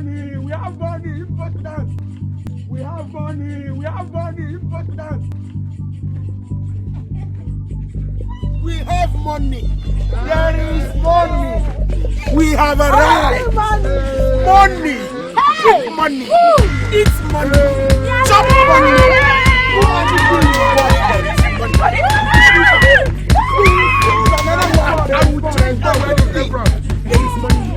money, we have money, important. We have money, important. We have money. There is money. We have arrived. Money. Hey. Money. It's money. Chop money. I will change the way you think. There is money.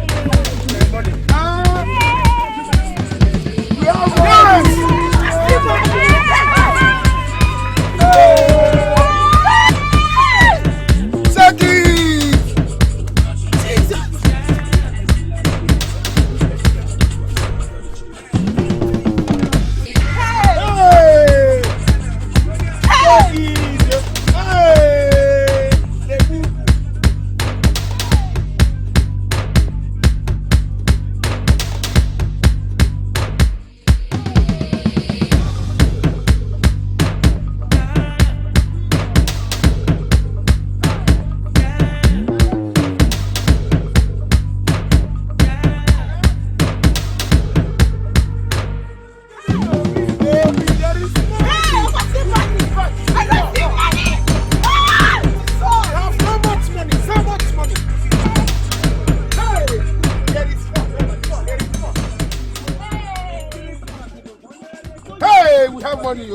We have money.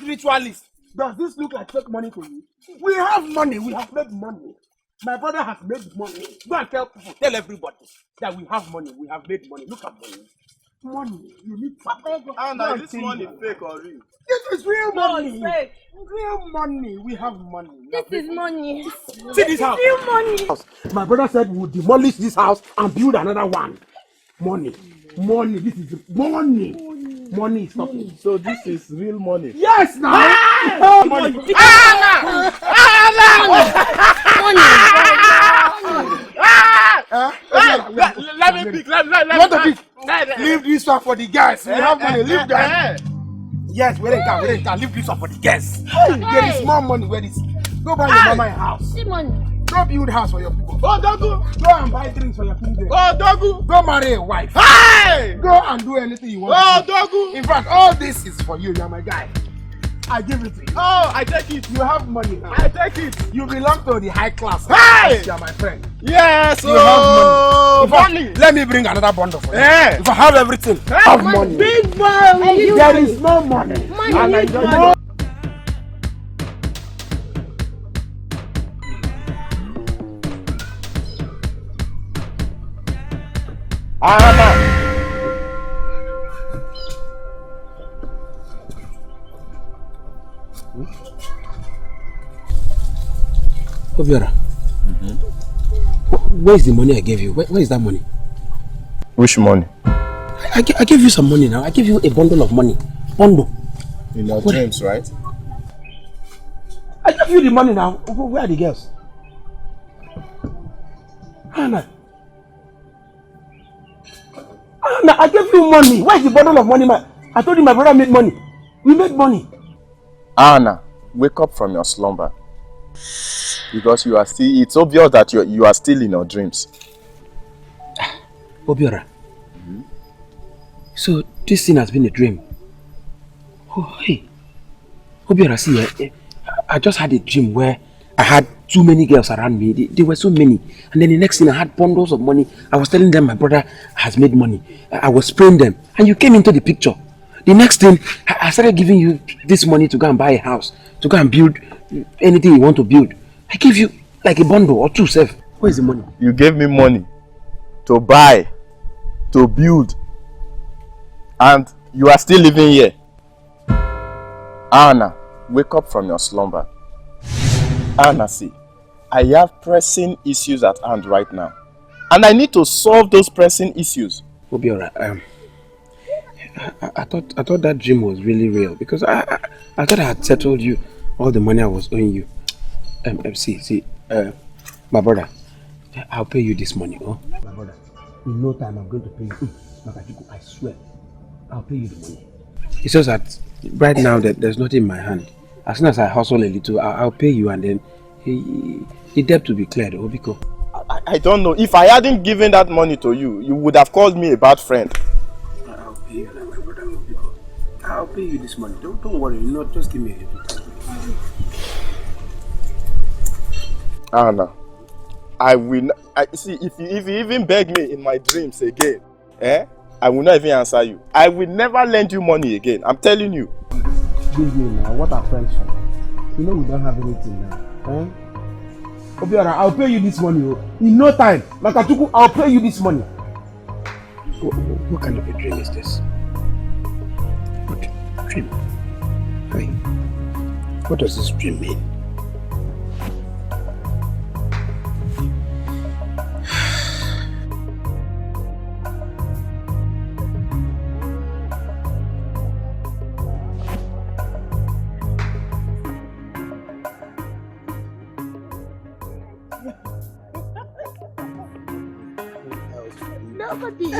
Ritualist. Does this look like fake money to you? We have money. We have made money. My brother has made money. Go and tell people, tell everybody that we have money. We have made money. Look at money. Money. You need to. Is this money fake or real? This is real money. No, fake. Real money. We have money. This is money. See this house. Real money. My brother said we would demolish this house and build another one. Money. Money. This is money. Money is nothing. So this is real money? Yes, now. Money. Let me pick. Let me pick. Leave this one for the guys. We have money. Leave that. Yes, we can. Leave this one for the guests. There is more money. Where is? Go buy your mama a house. See money. Go build house for your people. Oh, Dogu. Go and buy drinks for your people. Oh, Dogu. Go marry a wife. Hey! Go and do anything you want. Oh, Dogu. In fact, all this is for you. You're my guy. I give it to you. Oh, I take it. You have money now. I take it. You belong to the high class. Hey! You're my friend. Yes. You have money. Money. Let me bring another bundle for you. Yeah. If I have everything, I have money. Big money. There is no money. Money. Obiora, where is the money I gave you? Where is that money? Which money? I gave you some money now. I gave you a bundle of money. Bundle. In your dreams, right? I gave you the money now. Where are the girls? Anna, I gave you money. Where is the bundle of money, man? I told you my brother made money. We made money. Anna, wake up from your slumber. Because you are still, it's obvious that you are still in your dreams. Obiora. So this thing has been a dream. Oh, hey. Obiora, see, I just had a dream where I had too many girls around me. There were so many. And then the next thing I had bundles of money. I was telling them my brother has made money. I was spraying them. And you came into the picture. The next thing, I started giving you this money to go and buy a house. To go and build anything you want to build. I gave you like a bundle or two, Seth. Where is the money? You gave me money to buy, to build. And you are still living here. Anna, wake up from your slumber. Anna, see, I have pressing issues at hand right now. And I need to solve those pressing issues. Obiora, I thought that dream was really real because I thought I had settled you all the money I was owing you. My brother, I'll pay you this money, oh? My brother, in no time I'm going to pay you. I swear, I'll pay you the money. It's just that right now that there's nothing in my hand. As soon as I hustle a little, I'll pay you and then the debt will be cleared, oh, because I don't know. If I hadn't given that money to you, you would have called me a bad friend. I'll pay you like my brother will be. I'll pay you this money. Don't worry. You know, just give me a little time. Anna, I will. See, if you even beg me in my dreams again, I will not even answer you. I will never lend you money again. I'm telling you. Give me now. What are friends for? You know we don't have anything now. Obiora, I'll pay you this money. In no time. Makatuku, I'll pay you this money. What kind of a dream is this? What dream? Hey, what does this dream mean? Nobody.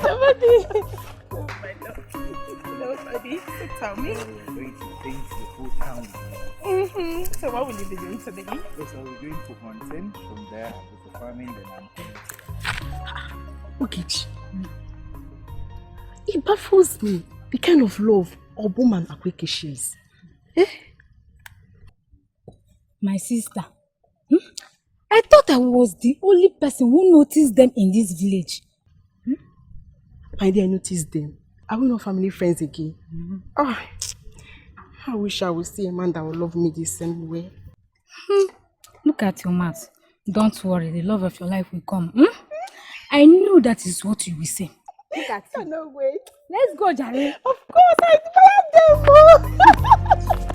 Nobody. Tell me. We're going to paint the whole town. So what will you be doing today? Yes, I'll be going to hunting. From there, I'll go for farming. Then I'm Okay. It baffles me the kind of love Obum and Akweke shares. My sister, I thought I was the only person who noticed them in this village. My dear, I noticed them. Are we not family friends again? Oh, I wish I would see a man that would love me the same way. Look at your mouth. Don't worry, the love of your life will come. I know that is what you will say. Look at you. No, wait. Let's go, Jare. Of course, I planned them.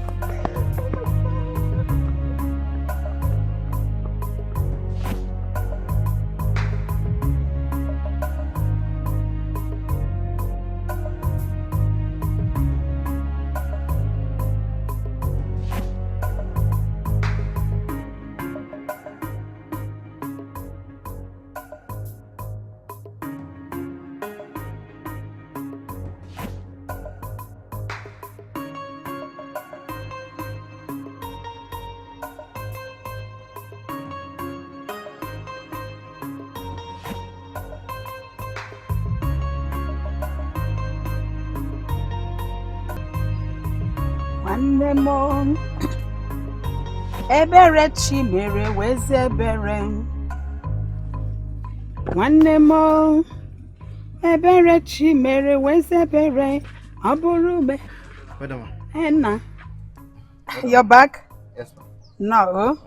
Nemo ebere chimere weze ebere Nwanemo ebere chimere weze ebere aburume Madam. Enna. You're back? Yes, ma'am. No.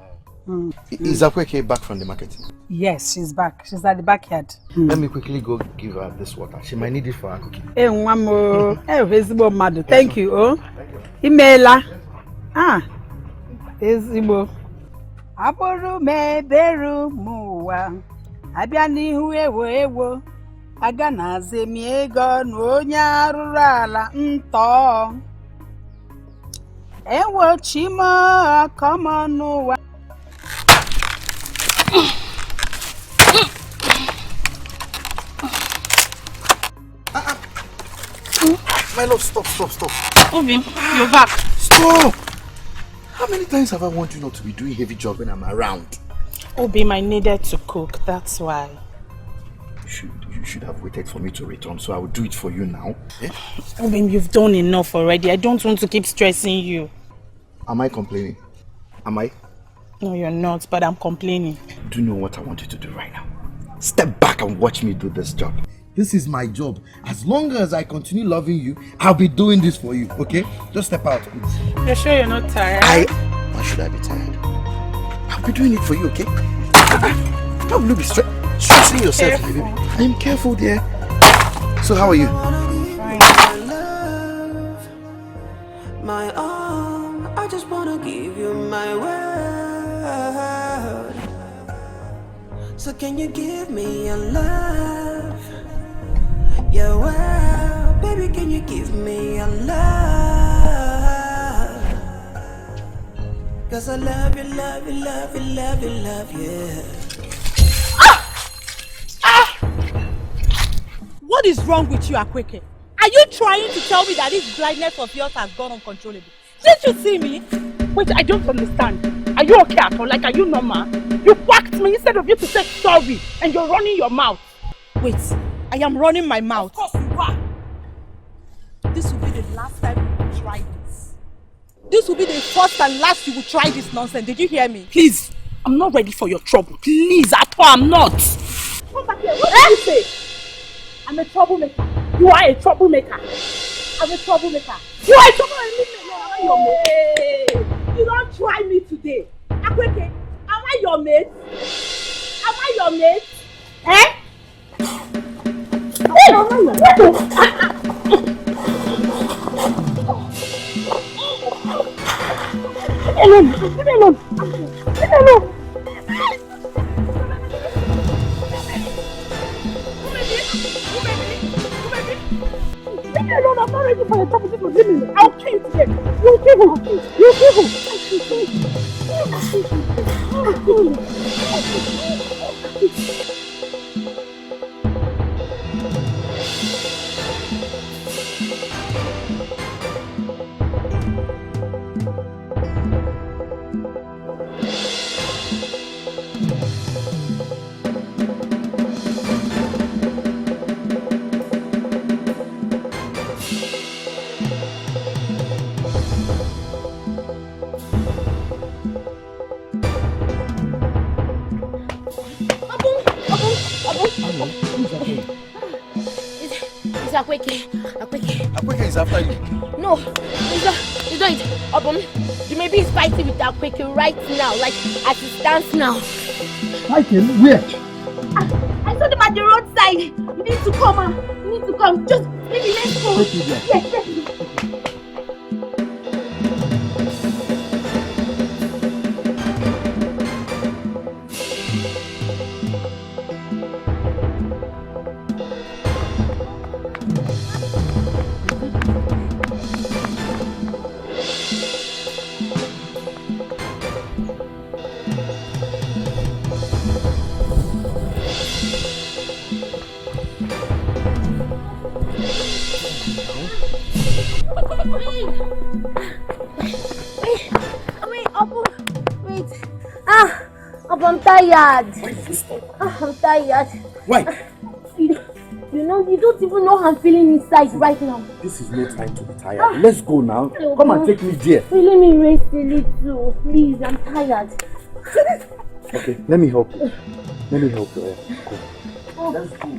Is Akweke back from the market? Yes, she's back. She's at the backyard. Let me quickly go give her this water. She might need it for her cooking. Eh, Nwamo. Ezigbo mmadụ. Thank you. Oh. Imeela. Ah. Ezigbo. Abụrụ m eberu m ụwa. Abịa n'ihu ewo ewo. Aga na-azị m ego ọnụ onye arụrụ ala ntọ. Ewo chimo come on n'ụwa. My love, stop. Obi, you're back. Stop! How many times have I warned you not to be doing heavy job when I'm around? Obi, I needed to cook, that's why. You should have waited for me to return, so I will do it for you now. Eh? Obi, you've done enough already. I don't want to keep stressing you. Am I complaining? Am I? No, you're not, but I'm complaining. Do you know what I want you to do right now? Step back and watch me do this job. This is my job. As long as I continue loving you, I'll be doing this for you, okay? Just step out, please. You're sure you're not tired? Why should I be tired? I'll be doing it for you, okay? How will you be stressing yourself, baby? I'm careful, dear. So how are you? Fine. My arm, I just wanna give you my word. So can you give me your love? Your word, baby, can you give me your love? Cause I love you, love you, love you, love you, love you. What is wrong with you, Akweke? Are you trying to tell me that this blindness of yours has gone uncontrollable? Didn't you see me? Wait, I don't understand. Are you okay at all? Like, are you normal? You whacked me instead of you to say sorry, and you're running your mouth. Wait, I am running my mouth. Of course you are. This will be the last time you will try this. This will be the first and last you will try this nonsense. Did you hear me? Please, I'm not ready for your trouble. Please, at all, I'm not. Come back here. What did you say? I'm a troublemaker. You are a troublemaker. I'm a troublemaker. You are a troublemaker. Hey, you don't try me today. Akweke, am I your mate? Am I your mate? Eh? Hey, am I your mate? Leave me alone. Leave me alone. Leave me alone, I'm not ready for the trouble. Leave me alone. I'll kill you today. You'll kill him. You'll kill him. Akweke is after you. No, it's not. Maybe he's fighting with Akweke right now, like as it stands now. Fighting? Where? I saw them at the roadside. You need to come, You need to come. Just maybe let's go. Yes, let's go. I'm tired. I'm tired. Why? You don't even know how I'm feeling inside right now. This is no time to be tired. Let's go now. Come and take me there. Let me rest a little. Please, I'm tired. Okay, let me help you. Go. Let's go.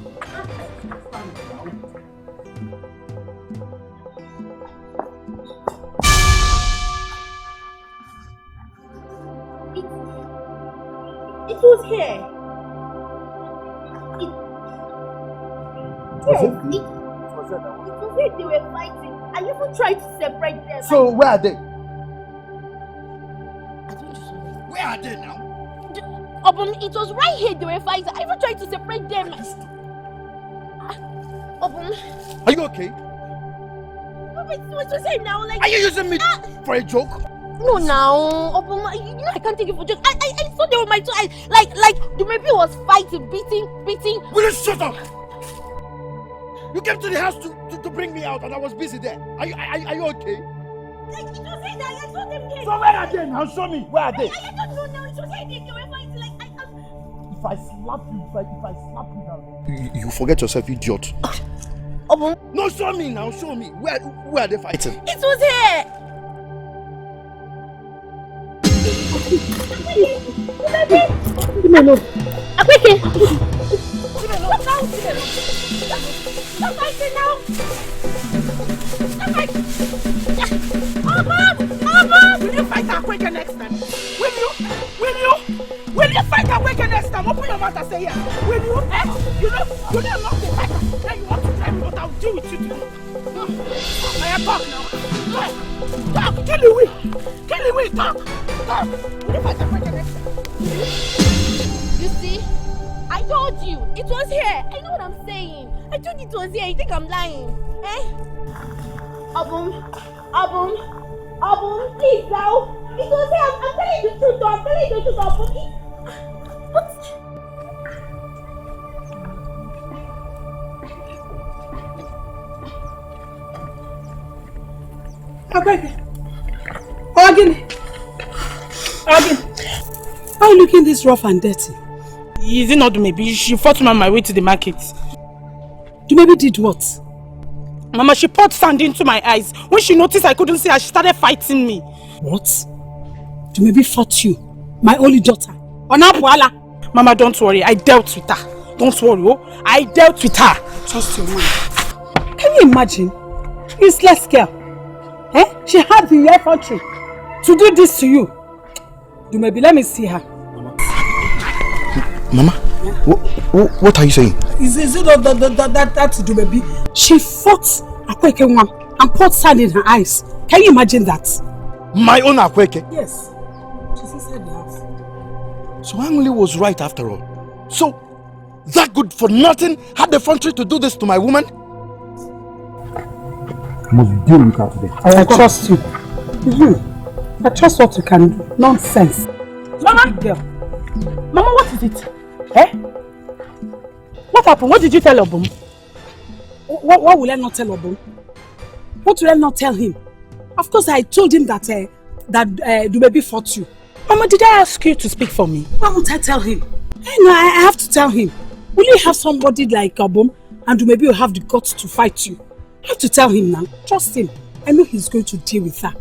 It was here. It was here they were fighting. I even tried to separate them. So where are they? Where are they now? It was right here they were fighting. I even tried to separate them. Are you okay? It was here now. Like, are you using me for a joke? No, now, I can't take it for joke. I saw they were my two eyes. Like the maybe was fighting, beating. Will you shut up? You came to the house to bring me out, and I was busy there. Are you okay? Like, it was here that I saw them there. So where are they now? Show me. Where are they? I don't know now. It was here they were fighting. Like, if I slap you now. You forget yourself, idiot. No, show me now. Show me. Where are they fighting? It was here. Leave me alone. Akweke! Stop fighting now! Stop fighting! Will you fight Akweke next time? Will you fight Akweke next time? Open your mouth and say yes. Will you? You know I'm not the fighter. Now you want to try me, what I'll do with you today. I talk now. Talk! Kill the weak! Talk! Will you fight Akweke next time? You see? I told you! It was here! I know what I'm saying! I told you it was here! You think I'm lying? Abum, please now! It was here! I'm telling you the truth! Abum! What? Akweke! Ogini! Why are you looking this rough and dirty? Is it not Dumebi? She fought me on my way to the market. Dumebi did what? Mama, she poured sand into my eyes. When she noticed I couldn't see her, she started fighting me. What? Dumebi fought you? My only daughter? Onapuala? Mama, don't worry. I dealt with her. Don't worry, oh. I dealt with her. Trust your mind. Can you imagine? Useless girl. She had the effrontery to do this to you. Dumebi, let me see her. Mama, what are you saying? Is it that's Dumebi? She fought Akweke one and poured sand in her eyes. Can you imagine that? My own Akweke? Yes. She's inside the house. So Angli was right after all. So, that good for nothing had the effrontery to do this to my woman? I must deal with her today. I trust you. I trust what you can do. Nonsense. Mama! Girl. Mama, what is it? What happened? What did you tell Obum? What will I not tell Obum? What will I not tell him? Of course, I told him that Dumebi fought you. Mama, did I ask you to speak for me? Why won't I tell him? No, I have to tell him. Will you have somebody like Obum and Dumebi will have the guts to fight you? I have to tell him now. Trust him. I know he's going to deal with her.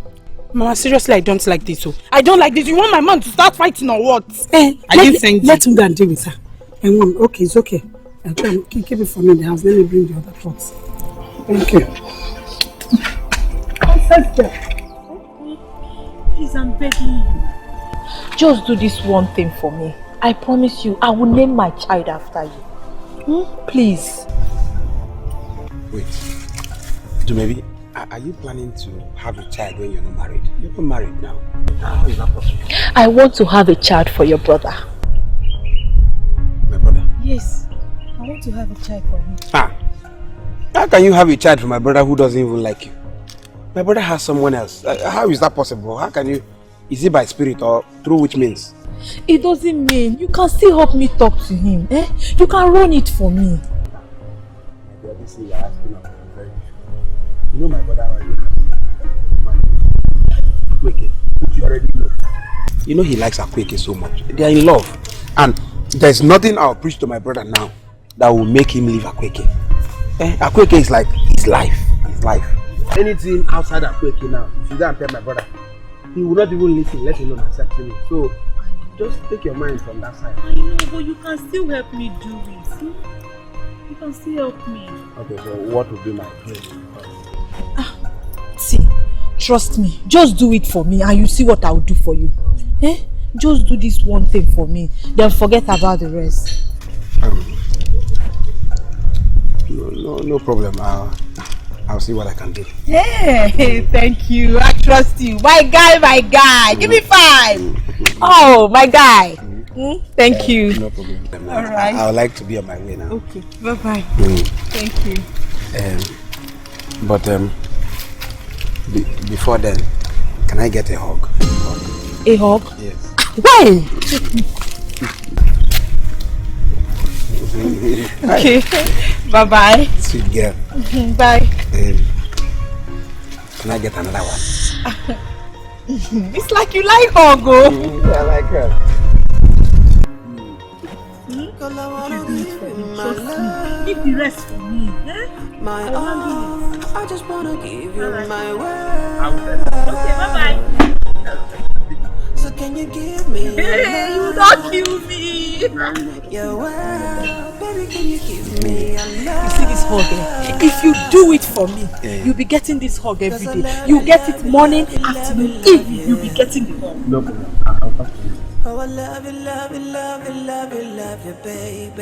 Mama, seriously, I don't like this. I don't like this. You want my man to start fighting or what? Let him go and deal with her. And okay, it's okay. I'll try and keep it for me in the house. Let me bring the other pots. Thank you. Please, I'm begging you. Just do this one thing for me. I promise you, I will name my child after you. Please. Wait. Dumebi, are you planning to have a child when you're not married? You're not married now. How is that possible? I want to have a child for your brother. My brother? Yes. I want to have a child for him. How can you have a child for my brother who doesn't even like you? My brother has someone else. How is that possible? How can you? Is it by spirit or through which means? It doesn't mean. You can still help me talk to him. You can run it for me. You know my brother already. Akweke, which you already know. You know he likes Akweke so much. They are in love. And there's nothing I'll preach to my brother now that will make him leave Akweke. Akweke is like his life. His life. Anything outside Akweke now, if you go and tell my brother, he will not even listen, let alone accept me. So just take your mind from that side. I know, but you can still help me do it. You can still help me. Okay, so what will be my dream? See, trust me. Just do it for me and you see what I will do for you. Just do this one thing for me. Then forget about the rest. No problem. I'll see what I can do. Hey, thank you. I trust you. My guy. Give me 5. Oh, my guy. Thank you. No problem. All right. I would like to be on my way now. Okay. Bye-bye. Thank you. But before then, can I get a hug? A hug? Yes. Why? Okay. Bye-bye. Sweet girl. Bye. Can I get another one? It's like you like hug, oh. I like her. Give the rest for me. My all, I just wanna give you my word. Okay, bye-bye. So can you give me Hey, you don't kill me. your word? Baby, can you give me your love? You see this hug? If you do it for me, you'll be getting this hug every day. You get it morning, afternoon, evening. You'll be getting the hug. No problem. I'll talk to you. Oh, I love you, baby.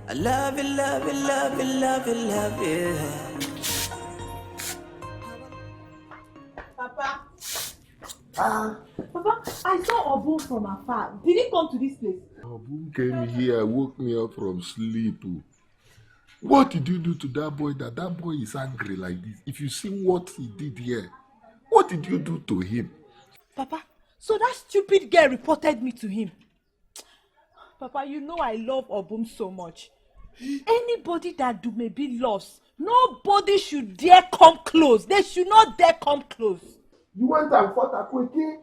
I love you. Papa. Papa, I saw Obum from afar. Did he come to this place? Obum came here, woke me up from sleep. What did you do to that boy that boy is angry like this? If you see what he did here, what did you do to him? Papa, so that stupid girl reported me to him. Papa, you know I love Obum so much. Anybody that Dumebi loves, nobody should dare come close. They should not dare come close. You went and fought Akweke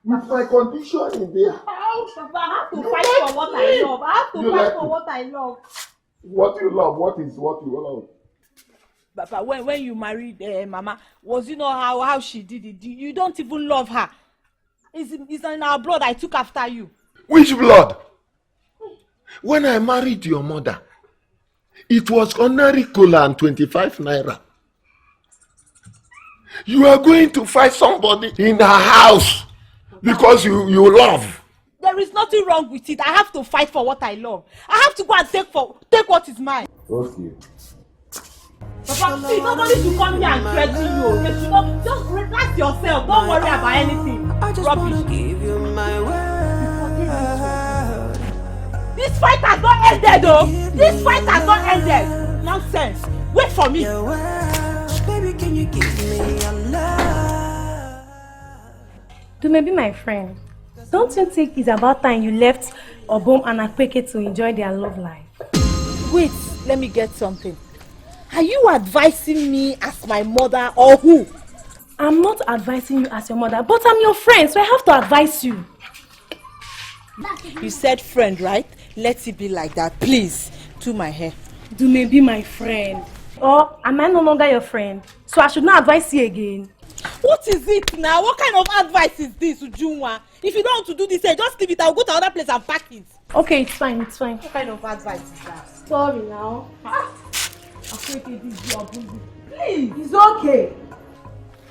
With my condition in there. Papa, I have to fight for what I love. I have to fight for what I love. What you love? What is what you love? Papa, when you married Mama, was you know how she did it? You don't even love her. It's in our blood. I took after you. Which blood? When I married your mother, it was ordinary cola and 25 naira. You are going to fight somebody in her house because you love. There is nothing wrong with it. I have to fight for what I love. I have to go and take what is mine. Okay. Papa, see, nobody should come here and threaten you. You should not, just relax yourself. Don't worry about anything. I just wanna give you my word. This fight has not ended, though. This fight has not ended. Nonsense. Wait for me. Baby, can you give me your love? To maybe my friend, don't you think it's about time you left Obom and Akpeke to enjoy their love life? Wait, let me get something. Are you advising me as my mother or who? I'm not advising you as your mother, but I'm your friend, so I have to advise you. You said friend, right? Let it be like that, please. To my hair. Do maybe my friend. Or am I no longer your friend? So I should not advise you again. What is it now? What kind of advice is this, Ujunwa? If you don't want to do this, just leave it. I'll go to another place and pack it. Okay, it's fine, it's fine. What kind of advice is that? Sorry now. Please. It's okay.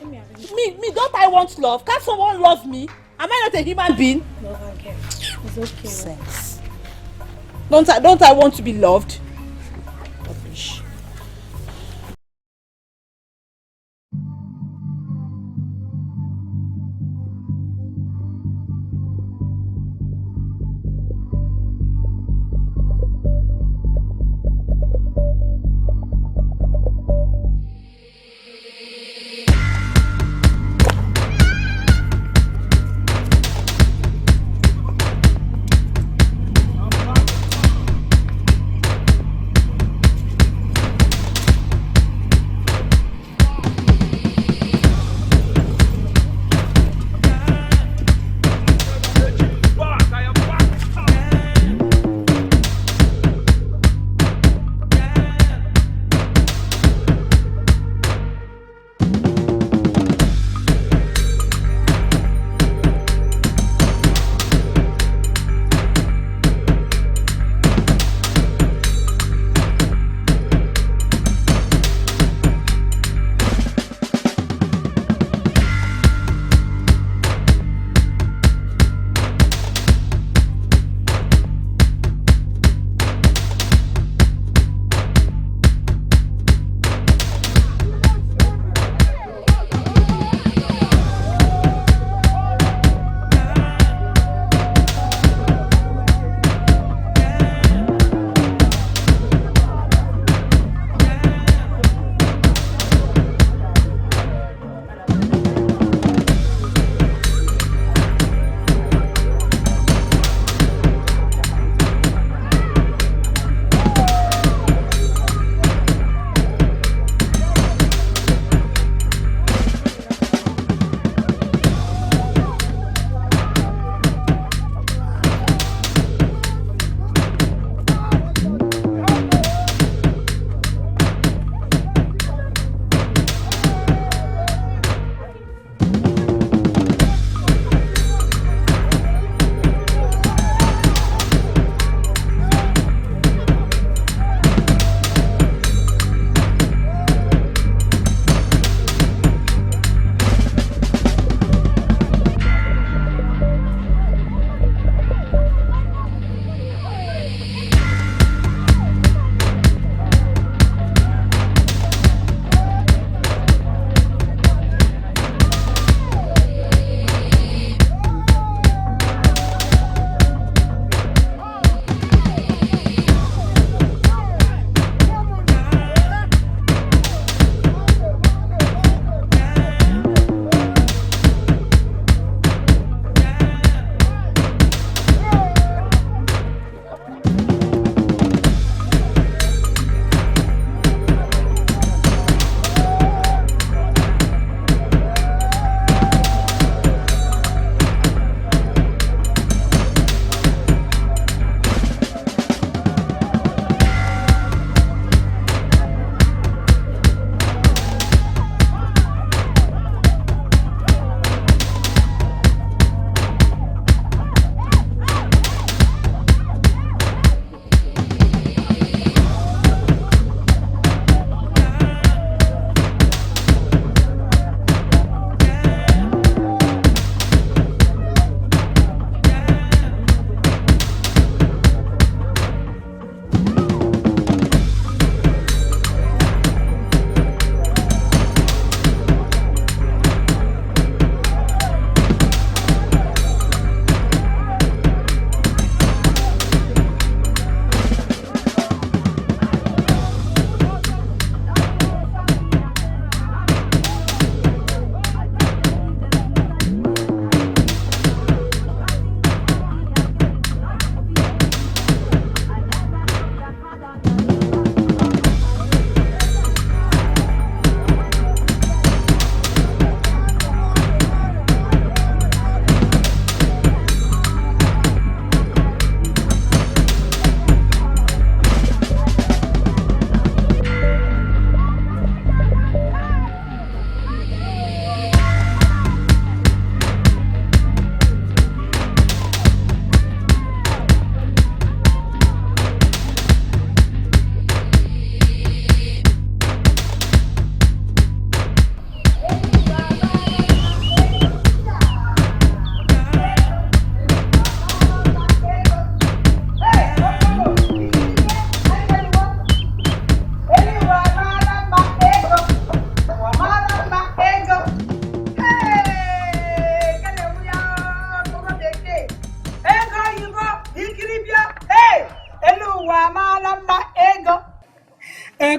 Me, don't I want love? Can't someone love me? Am I not a human being? No, okay. It's okay. Sense. Don't I want to be loved? Rubbish.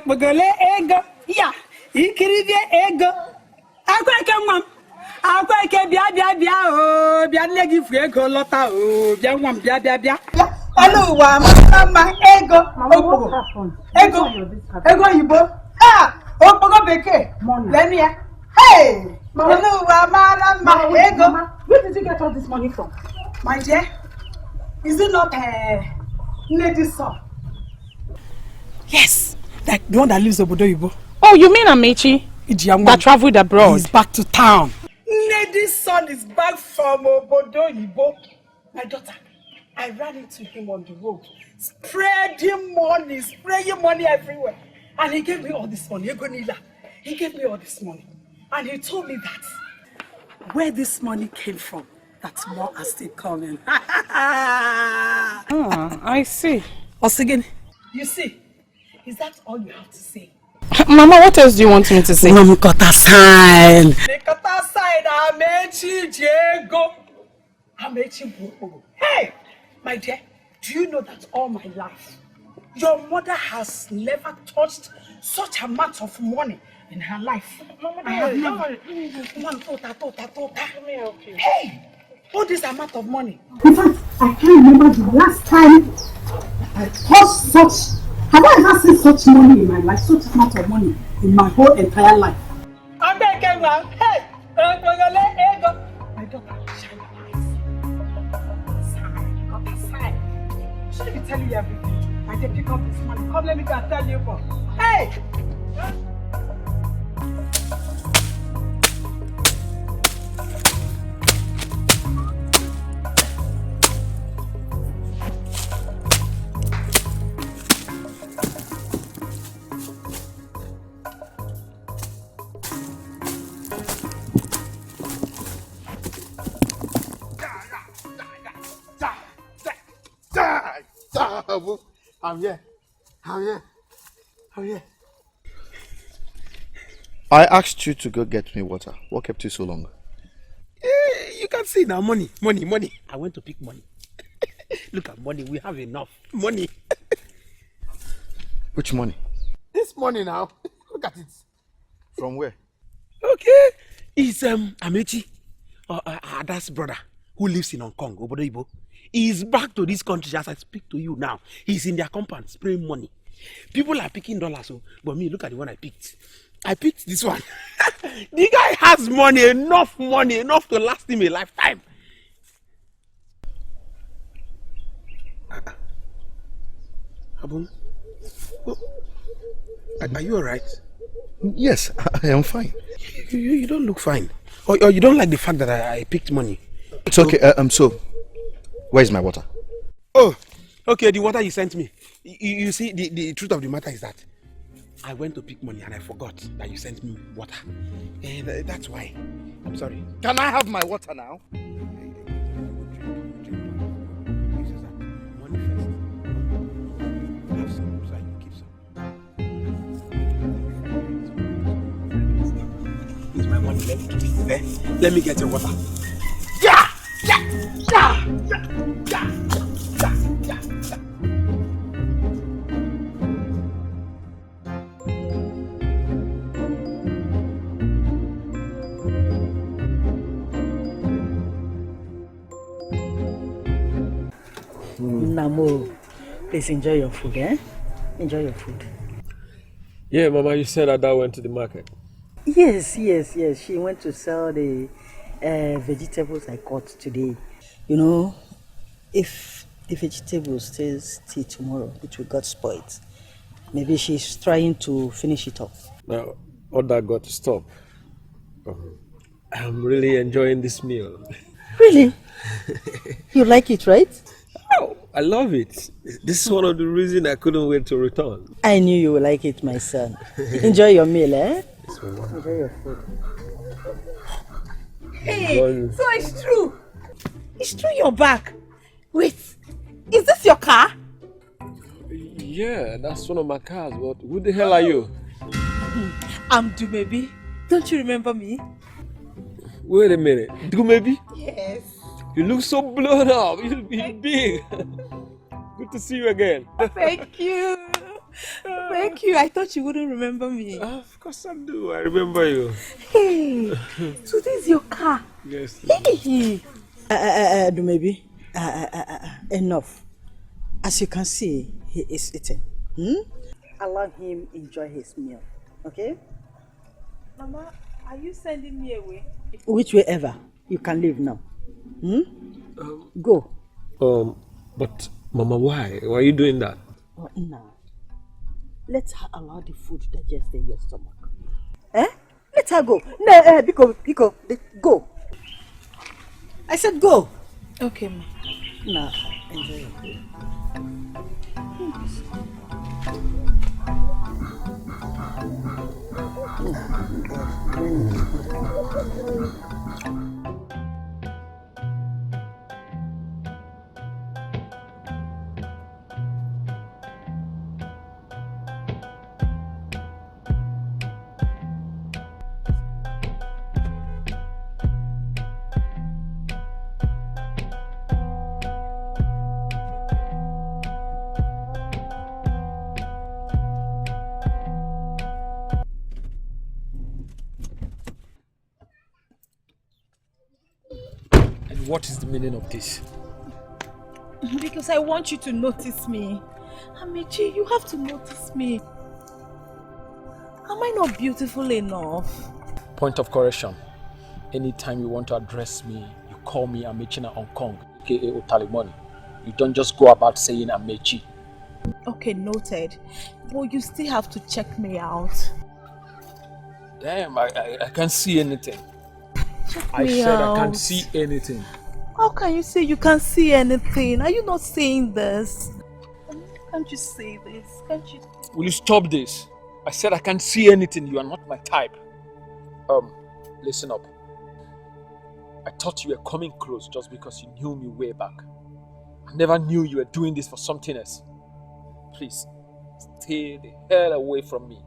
Bogole ego. Yeah. Ikiribie ego. Akweke nwam. Akweke bia o. Bia legi fu ego lota o. Bia nwam bia. Oluwa mama ego. Ego yibo. Ah, opogo beke. Let me here. Hey! Oluwa mama ego. Where did you get all this money from? My dear, is it not Lady's son? Yes, like the one that lives Obodo Yibo. Oh, you mean Amechi? That traveled abroad? He's back to town. Lady's son is back from Obodo Yibo. My daughter, I ran into him on the road, spraying money everywhere. And he gave me all this money. He gave me all this money. And he told me that where this money came from, that's more are still coming. I see. Osigin, you see, is that all you have to say? Mama, what else do you want me to say? Kota sign. The Kota sign, Amechi Diego. Amechi Boko. Hey, my dear, do you know that all my life, your mother has never touched such amount of money in her life? Mama, I have never. Hey, all this amount of money. In fact, I can't remember the last time I touched such. Have I ever seen such money in my life? Such amount of money in my whole entire life. I'm begging, man. Hey, my daughter, shine your eyes. Sign. Should I be telling you everything? I can pick up this money. Come, let me go and tell you more. Hey! I'm here. I asked you to go get me water. What kept you so long? You can see now, money. I went to pick money. Look at money, we have enough money. Which money? This money now, look at it. From where? Okay, it's Amechi, Ada's brother, who lives in Hong Kong, Obodo Yibo. He's back to this country as I speak to you now. He's in their compound spraying money. People are picking dollars, but me, look at the one I picked. I picked this one. The guy has money, enough to last him a lifetime. Abum, are you alright? Yes, I am fine. You don't look fine. Or you don't like the fact that I picked money. It's okay. So, where's my water? Oh, okay, the water you sent me. You see, the truth of the matter is that I went to pick money and I forgot that you sent me water. And that's why. I'm sorry. Can I have my water now? Money first. Have some so I can keep some. Here's my money. Let me keep it there. Let me get your water. Yeah! Namo, please enjoy your food, eh? Enjoy your food. Yeah, Mama, you said Ada went to the market. Yes. She went to sell the vegetables I caught today. You know, if the vegetables stays till tomorrow, it will get spoiled. Maybe she's trying to finish it off. Now, all that got to stop. I'm really enjoying this meal. Really? You like it, right? Oh, I love it. This is one of the reasons I couldn't wait to return. I knew you would like it, my son. Enjoy your meal, eh? Enjoy your food. Hey, so it's true. It's true you're back. Wait, is this your car? Yeah, that's one of my cars, but who the hell are you? I'm Dumebi. Don't you remember me? Wait a minute. Dumebi? Yes. You look so blown up. You're big. Good to see you again. Thank you. Thank you. I thought you wouldn't remember me. Of course I do. I remember you. Hey, so this is your car. Yes. Hey. Maybe. Enough. As you can see, he is eating. Allow him enjoy his meal. Okay? Mama, are you sending me away? Which way ever. You can leave now. Go. But Mama, why? Why are you doing that? No. Let her allow the food digest in your stomach. Let her go. No, Pico, go. I said go. Okay, ma. Now, enjoy your food. What is the meaning of this? Because I want you to notice me. Amechi, you have to notice me. Am I not beautiful enough? Point of correction. Anytime you want to address me, you call me Amechina Onkong, aka Otalimoni. You don't just go about saying Amechi. Okay, noted. But you still have to check me out. Damn, I can't see anything. I said I can't see anything. How can you say you can't see anything? Are you not saying this? Can't you say this? Can't you? Will you stop this? I said I can't see anything. You are not my type. Listen up. I thought you were coming close just because you knew me way back. I never knew you were doing this for something else. Please, stay the hell away from me.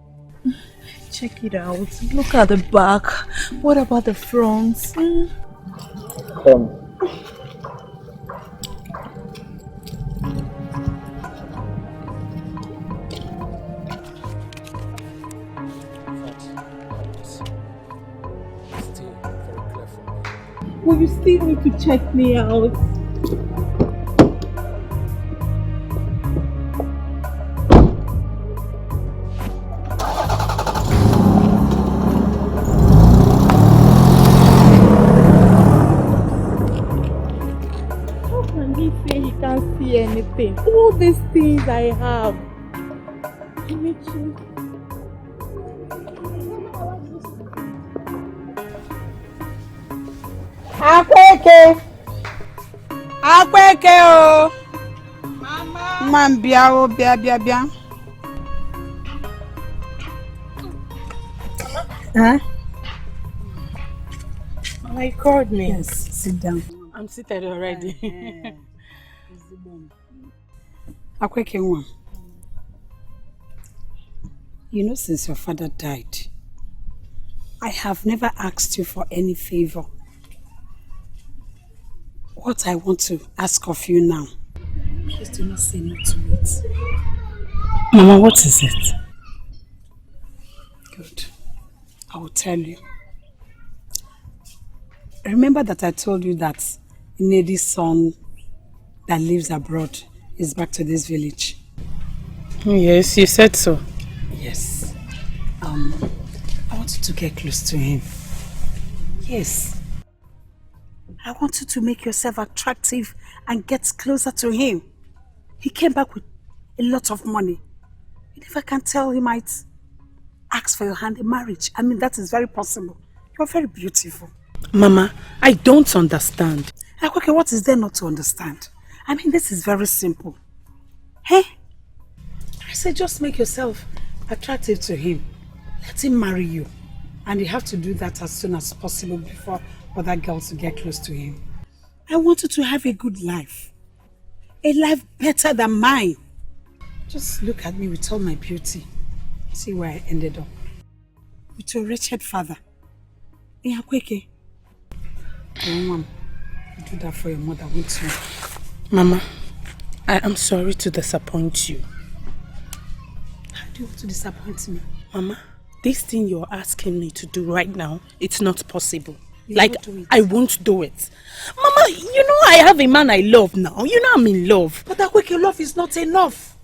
Check it out. Look at the back. What about the front? Well, you still need to check me out. Anything. All these things I have. Akweke o. Mama. Man bia o bia. Huh? Mama, you called me. Yes, sit down. I'm seated already. Akweke one. You know, since your father died, I have never asked you for any favor. What I want to ask of you now, please do not say no to it. Mama, what is it? Good. I will tell you. Remember that I told you that Nedy's son that lives abroad is back to this village? Yes, you said so. Yes. I want you to get close to him. Yes. I want you to make yourself attractive and get closer to him. He came back with a lot of money. And if I can tell, he might ask for your hand in marriage. I mean, that is very possible. You're very beautiful. Mama, I don't understand. Okay, what is there not to understand? I mean, this is very simple. Hey? I said just make yourself attractive to him. Let him marry you. And you have to do that as soon as possible before other girls will get close to him. I want you to have a good life. A life better than mine. Just look at me with all my beauty. See where I ended up. With your wretched father. Akweke. Mom, do that for your mother, won't you? Mama, I am sorry to disappoint you. do you want to disappoint me? Mama, this thing you're asking me to do right now, it's not possible. You Like, won't do it. I won't do it. Mama, you know I have a man I love now. You know I'm in love. But Akweke, love is not enough.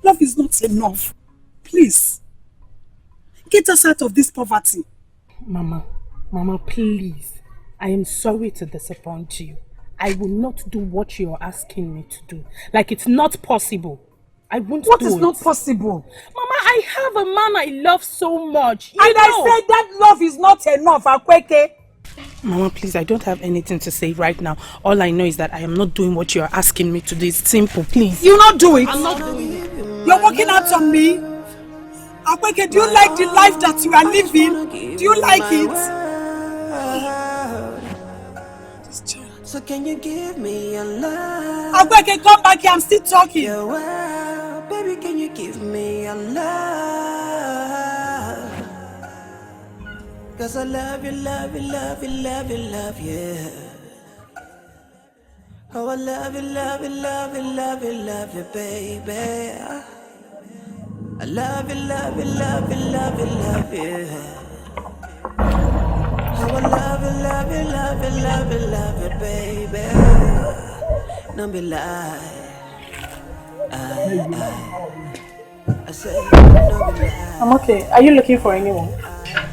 Love is not enough. Please. Get us out of this poverty. Mama, please. I am sorry to disappoint you. I will not do what you're asking me to do. Like, it's not possible. I won't do it. What is not possible? Mama, I have a man I love so much. You And know. I said that love is not enough, Akweke. Mama, please, I don't have anything to say right now. All I know is that I am not doing what you're asking me to do. It's simple, please. You not do it. I'm not doing it. You're working out on me. Akweke, do you like the life that you are living? Do you like it? So can you give me your love? Akweke, come back here. I'm still talking. Your world, baby, can you give me your love? Cause I love you, love you, love you, love you, love you. Oh, I love you, love you, love you, love you, love you, baby. I love you, love you, love you, love you, love you. Oh, I love you, love you, love you, love you, love you, baby. Don't be lie. I say, don't be lie. I'm okay. Are you looking for anyone?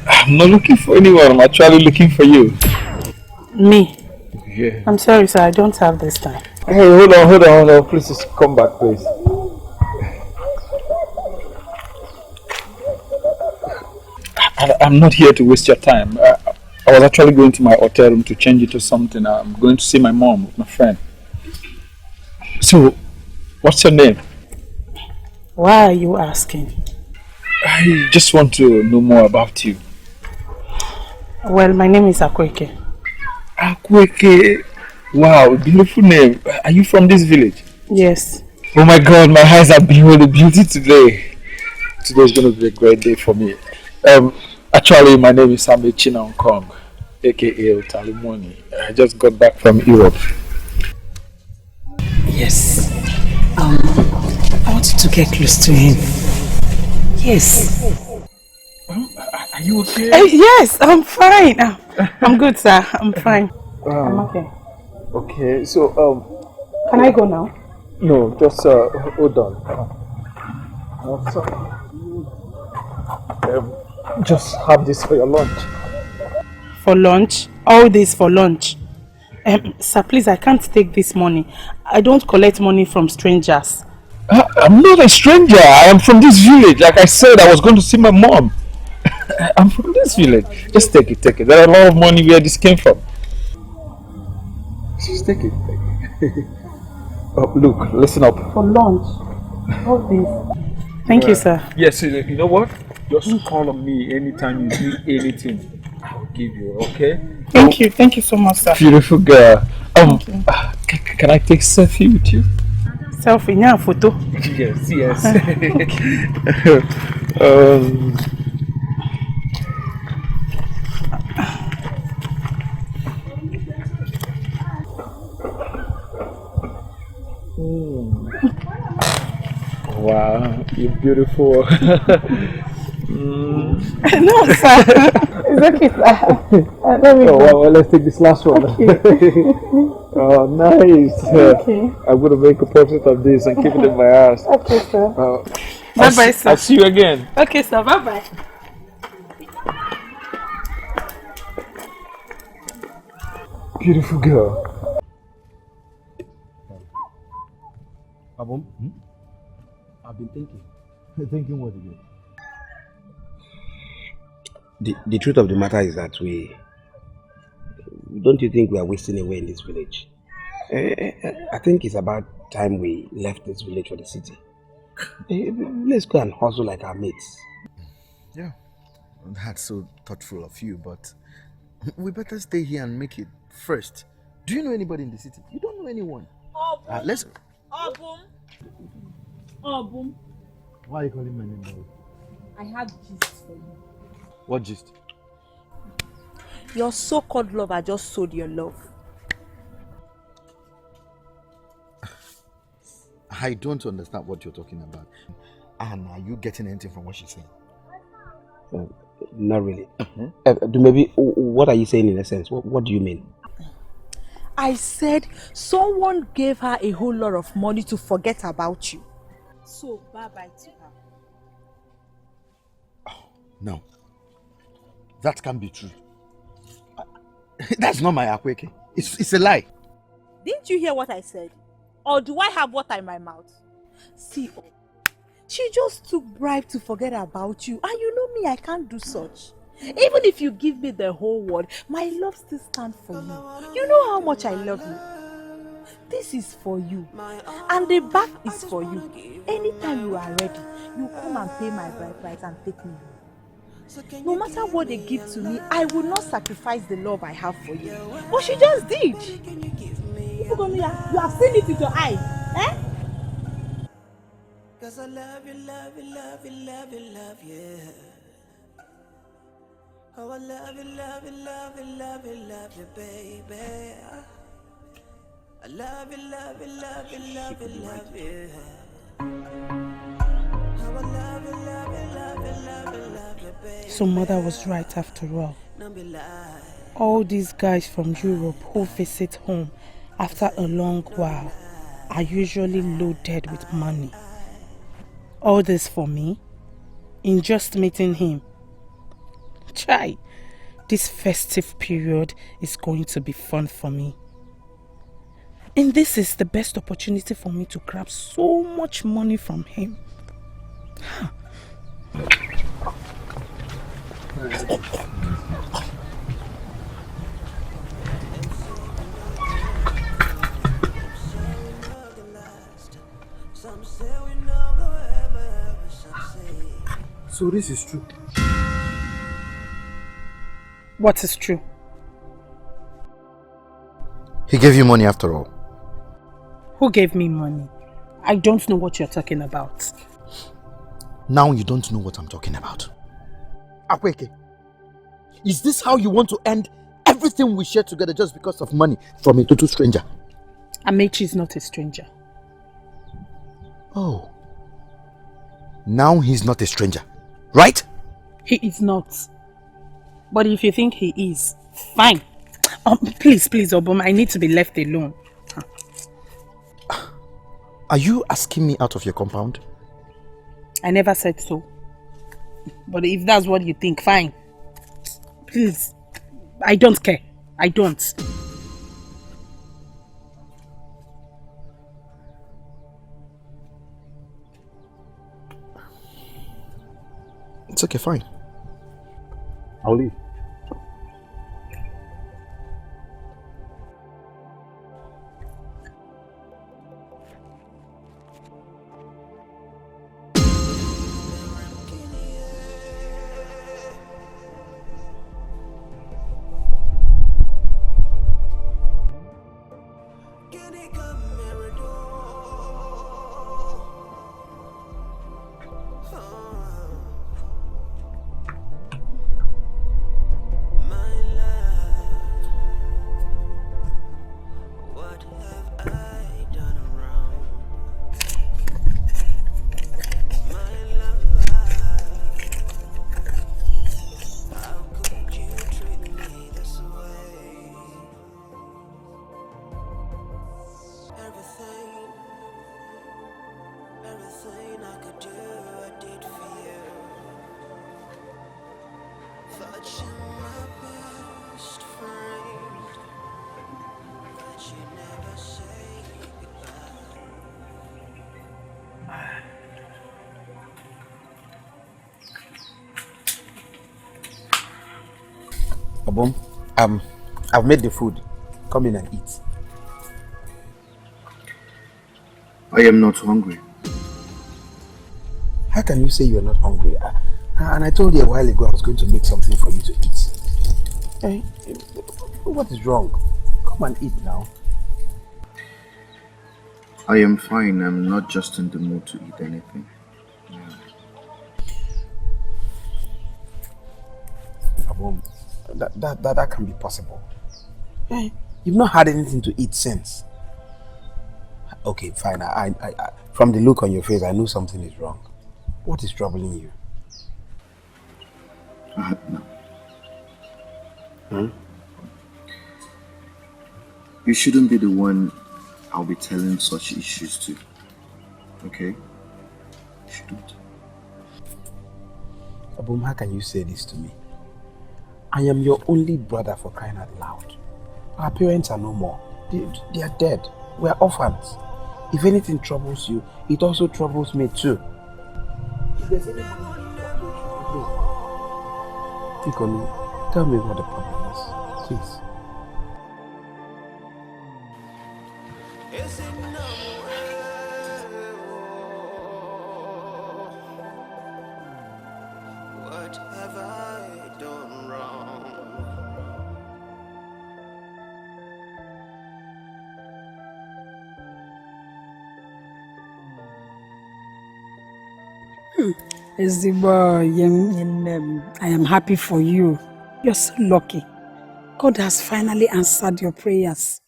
I'm not looking for anyone. I'm actually looking for you. Me? Yeah. I'm sorry, sir. I don't have this time. Hey, hold on. Please just come back, please. I'm not here to waste your time. I was actually going to my hotel room to change into something. I'm going to see my mom with my friend. So, what's your name? Why are you asking? I just want to know more about you. Well, my name is Akweke. Akweke. Wow, beautiful name. Are you from this village? Yes. Oh my God, my eyes are beholding beauty today. Today is going to be a great day for me. Actually, my name is Sammy Chinong Kong, aka Talimoni. I just got back from Europe. Yes. I wanted to get close to him. Yes. Are you okay? Yes, I'm fine. I'm good, sir. I'm fine. I'm okay. Okay, so Can I go now? no, just hold on. Just have this for your lunch. For lunch? All this for lunch? Sir, please, I can't take this money. I don't collect money from strangers. I'm not a stranger. I am from this village. Like I said, I was going to see my mom. I'm from this village. Just take it. There are a lot of money where this came from. Just take it. Oh, look, listen up. For lunch? All this? Thank you, sir. Yes, you know what? Just call on me anytime you need anything. I'll give you, okay? Thank you. Thank you so much, sir. Beautiful girl. Can I take selfie with you? Selfie? Yeah, photo. Yes. Wow, you're beautiful. No, sir. It's okay, sir. Let me go. Well, let's take this last one. Okay. Oh, nice. Okay. I'm going to make a portrait of this and keep it in my house. Okay, sir. Bye-bye, sir. I'll see you again. Okay, sir. Bye-bye. Beautiful girl. Abum? I've been thinking. Thinking what again? The truth of the matter is that don't you think we are wasting away in this village? I think it's about time we left this village for the city. Let's go and hustle like our mates. Yeah, that's so thoughtful of you, but we better stay here and make it first. Do you know anybody in the city? You don't know anyone. Let's. Obum. Why are you calling my name now? I have gist for you. What gist? Your so-called lover just sold your love. I don't understand what you're talking about. Anna, are you getting anything from what she's saying? Not really. Maybe, what are you saying in essence? What do you mean? I said someone gave her a whole lot of money to forget about you. So bye-bye to her. No. That can't be true. That's not my Akweke. It's a lie. Didn't you hear what I said? Or do I have water in my mouth? See, she just took bribe to forget about you. And you know me, I can't do such. Even if you give me the whole world, my love still stands for you. You know how much I love you. This is for you. And the back is for you. Anytime you are ready, you come and pay my bride price and take me home. No matter what they give to me, I will not sacrifice the love I have for you. But she just did. You have seen it with your eyes. Eh? Cause I love you, love you, love you, love you, love you. Oh, I love you, love you, love you, love you, love you, baby. I love you, love you, love you, love you, love you. Oh, I love you, love you, love you, love you, love you, baby. So mother was right after all. All these guys from Europe who visit home after a long while are usually loaded with money. All this for me? In just meeting him? Try. This festive period is going to be fun for me. And this is the best opportunity for me to grab so much money from him. So this is true. What is true? He gave you money after all. Who gave me money? I don't know what you're talking about. Now you don't know what I'm talking about. Akweke, is this how you want to end everything we share together just because of money from a total stranger? Amechi is not a stranger. Oh. Now he's not a stranger, right? He is not. But if you think he is, fine. Please, Obama, I need to be left alone. Are you asking me out of your compound? I never said so. But if that's what you think, fine. Please. I don't care. I don't. It's okay, fine. I'll leave. Abom, I've made the food. Come in and eat. I am not hungry. How can you say you're not hungry? And I told you a while ago I was going to make something for you to eat. Hey, what is wrong? Come and eat now. I am fine. I'm not just in the mood to eat anything. Abom, that can be possible. Hey, you've not had anything to eat since. Okay, fine. I from the look on your face, I know something is wrong. What is troubling you? No. Hmm? You shouldn't be the one I'll be telling such issues to. Okay? You shouldn't. Abum, how can you say this to me? I am your only brother, for crying out loud. Our parents are no more. They are dead. We are orphans. If anything troubles you, it also troubles me too. If there's any Pick on me. Tell me what the problem is, please. What have I done wrong? Ezigbo, I am happy for you. You're so lucky. God has finally answered your prayers.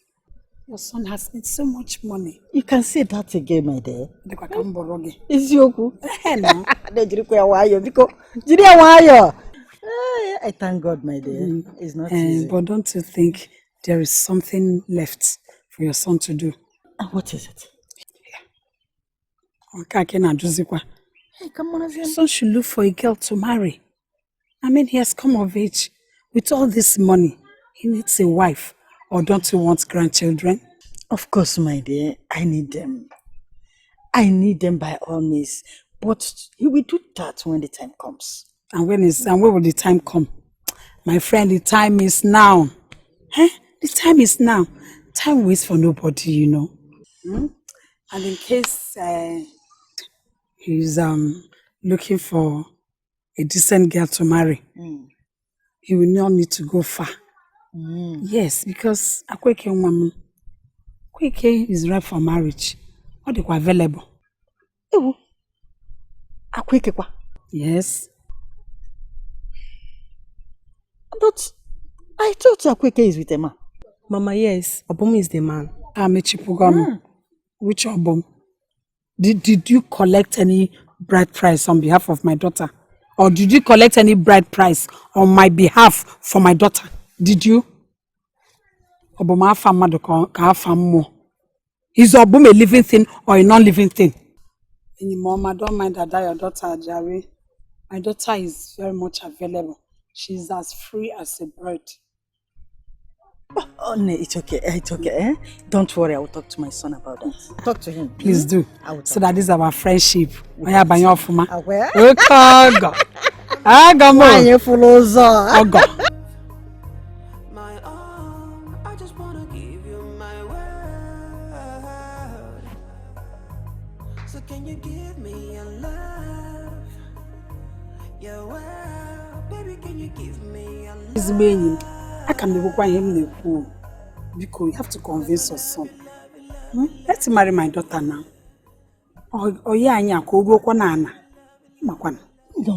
Your son has made so much money. You can say that again, my dear. Izioku. I thank God, my dear. It's not easy. But don't you think there is something left for your son to do? And what is it? Hey, come on, your son should look for a girl to marry. I mean, he has come of age. With all this money, he needs a wife. Or don't you want grandchildren? Of course, my dear. I need them. I need them by all means. But he will do that when the time comes. And when will the time come? My friend, the time is now. The time is now. Time waits for nobody, you know. And in case he's looking for a decent girl to marry, he will not need to go far. Yes, because Akweke is ripe for marriage. What is available? Akweke? Yes. But I thought Akweke is with a man. Mama, yes. Obum is the man. Which Obum? Did you collect any bride price on behalf of my daughter? Or did you collect any bride price on my behalf for my daughter? Did you? Is Obum a living thing or a non-living thing? Mama, don't mind that your daughter, Jerry. My daughter is very much available. She's as free as a bird. Oh, no, it's okay. It's okay. Eh? Don't worry, I will talk to my son about that. Talk to him. Please do. So that is our friendship. Where? I just wanna give you my word. So can you give me your love? Your word, baby, can you give me your love? I can be him because you have to convince your son. Let's marry my daughter now. Oh yeah, No,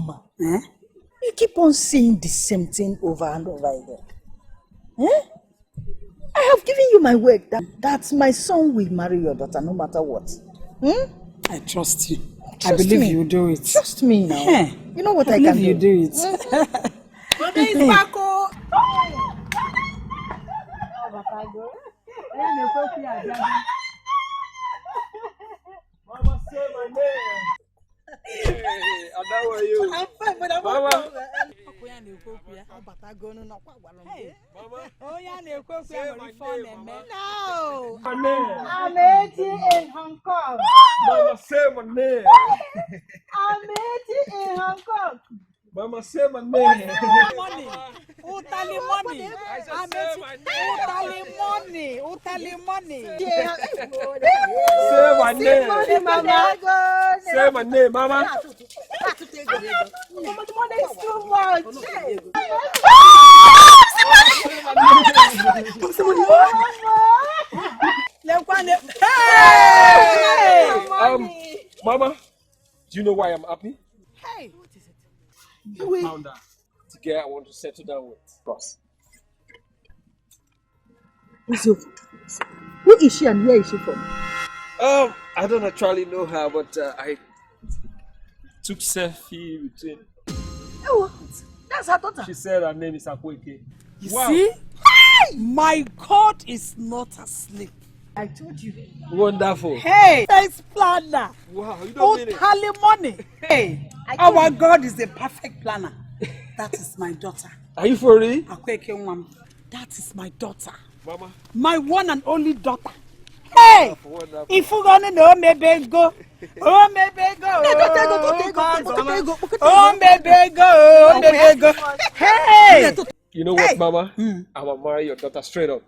ma. You keep on saying the same thing over and over again. I have given you my word that my son will marry your daughter no matter what. I trust you. I believe you do it. Trust me now. You know what I believe can you do. It. Mama is back. Mama, say my name. Hey, how are you? I'm fine, but I'm Mama. Mama. Oh, yeah, Say my name, Mama. No. My name. I'm 80 in Hong Kong. Mama, say my name. I'm 80 in Hong Kong. Mama, say my name. Money. Utali money. I said say my name. Utali money. Utali money. Say my name. Money, Mama. Say my name, Mama. Mama, the money is too much. Hey! Mama, do you know why I'm happy? Hey, what is it? I found out the girl I want to settle down with. Boss. Who is she and where is she from? I don't actually know her, but I took selfie between. Oh, that's her daughter. She said her name is Akweke. You see? My God is not asleep. I told you. Wonderful. Hey, face planner. Wow, you don't mean it. Tally money. Hey, our God is a perfect planner. That is my daughter. Are you for real? That is my daughter. Mama. My one and only daughter. Hey! If you gonna know me, baby, go. Oh, me, baby, go. Oh, me, baby, go. Oh, me, baby, go. Hey! You know what, Mama? I will marry your daughter straight up.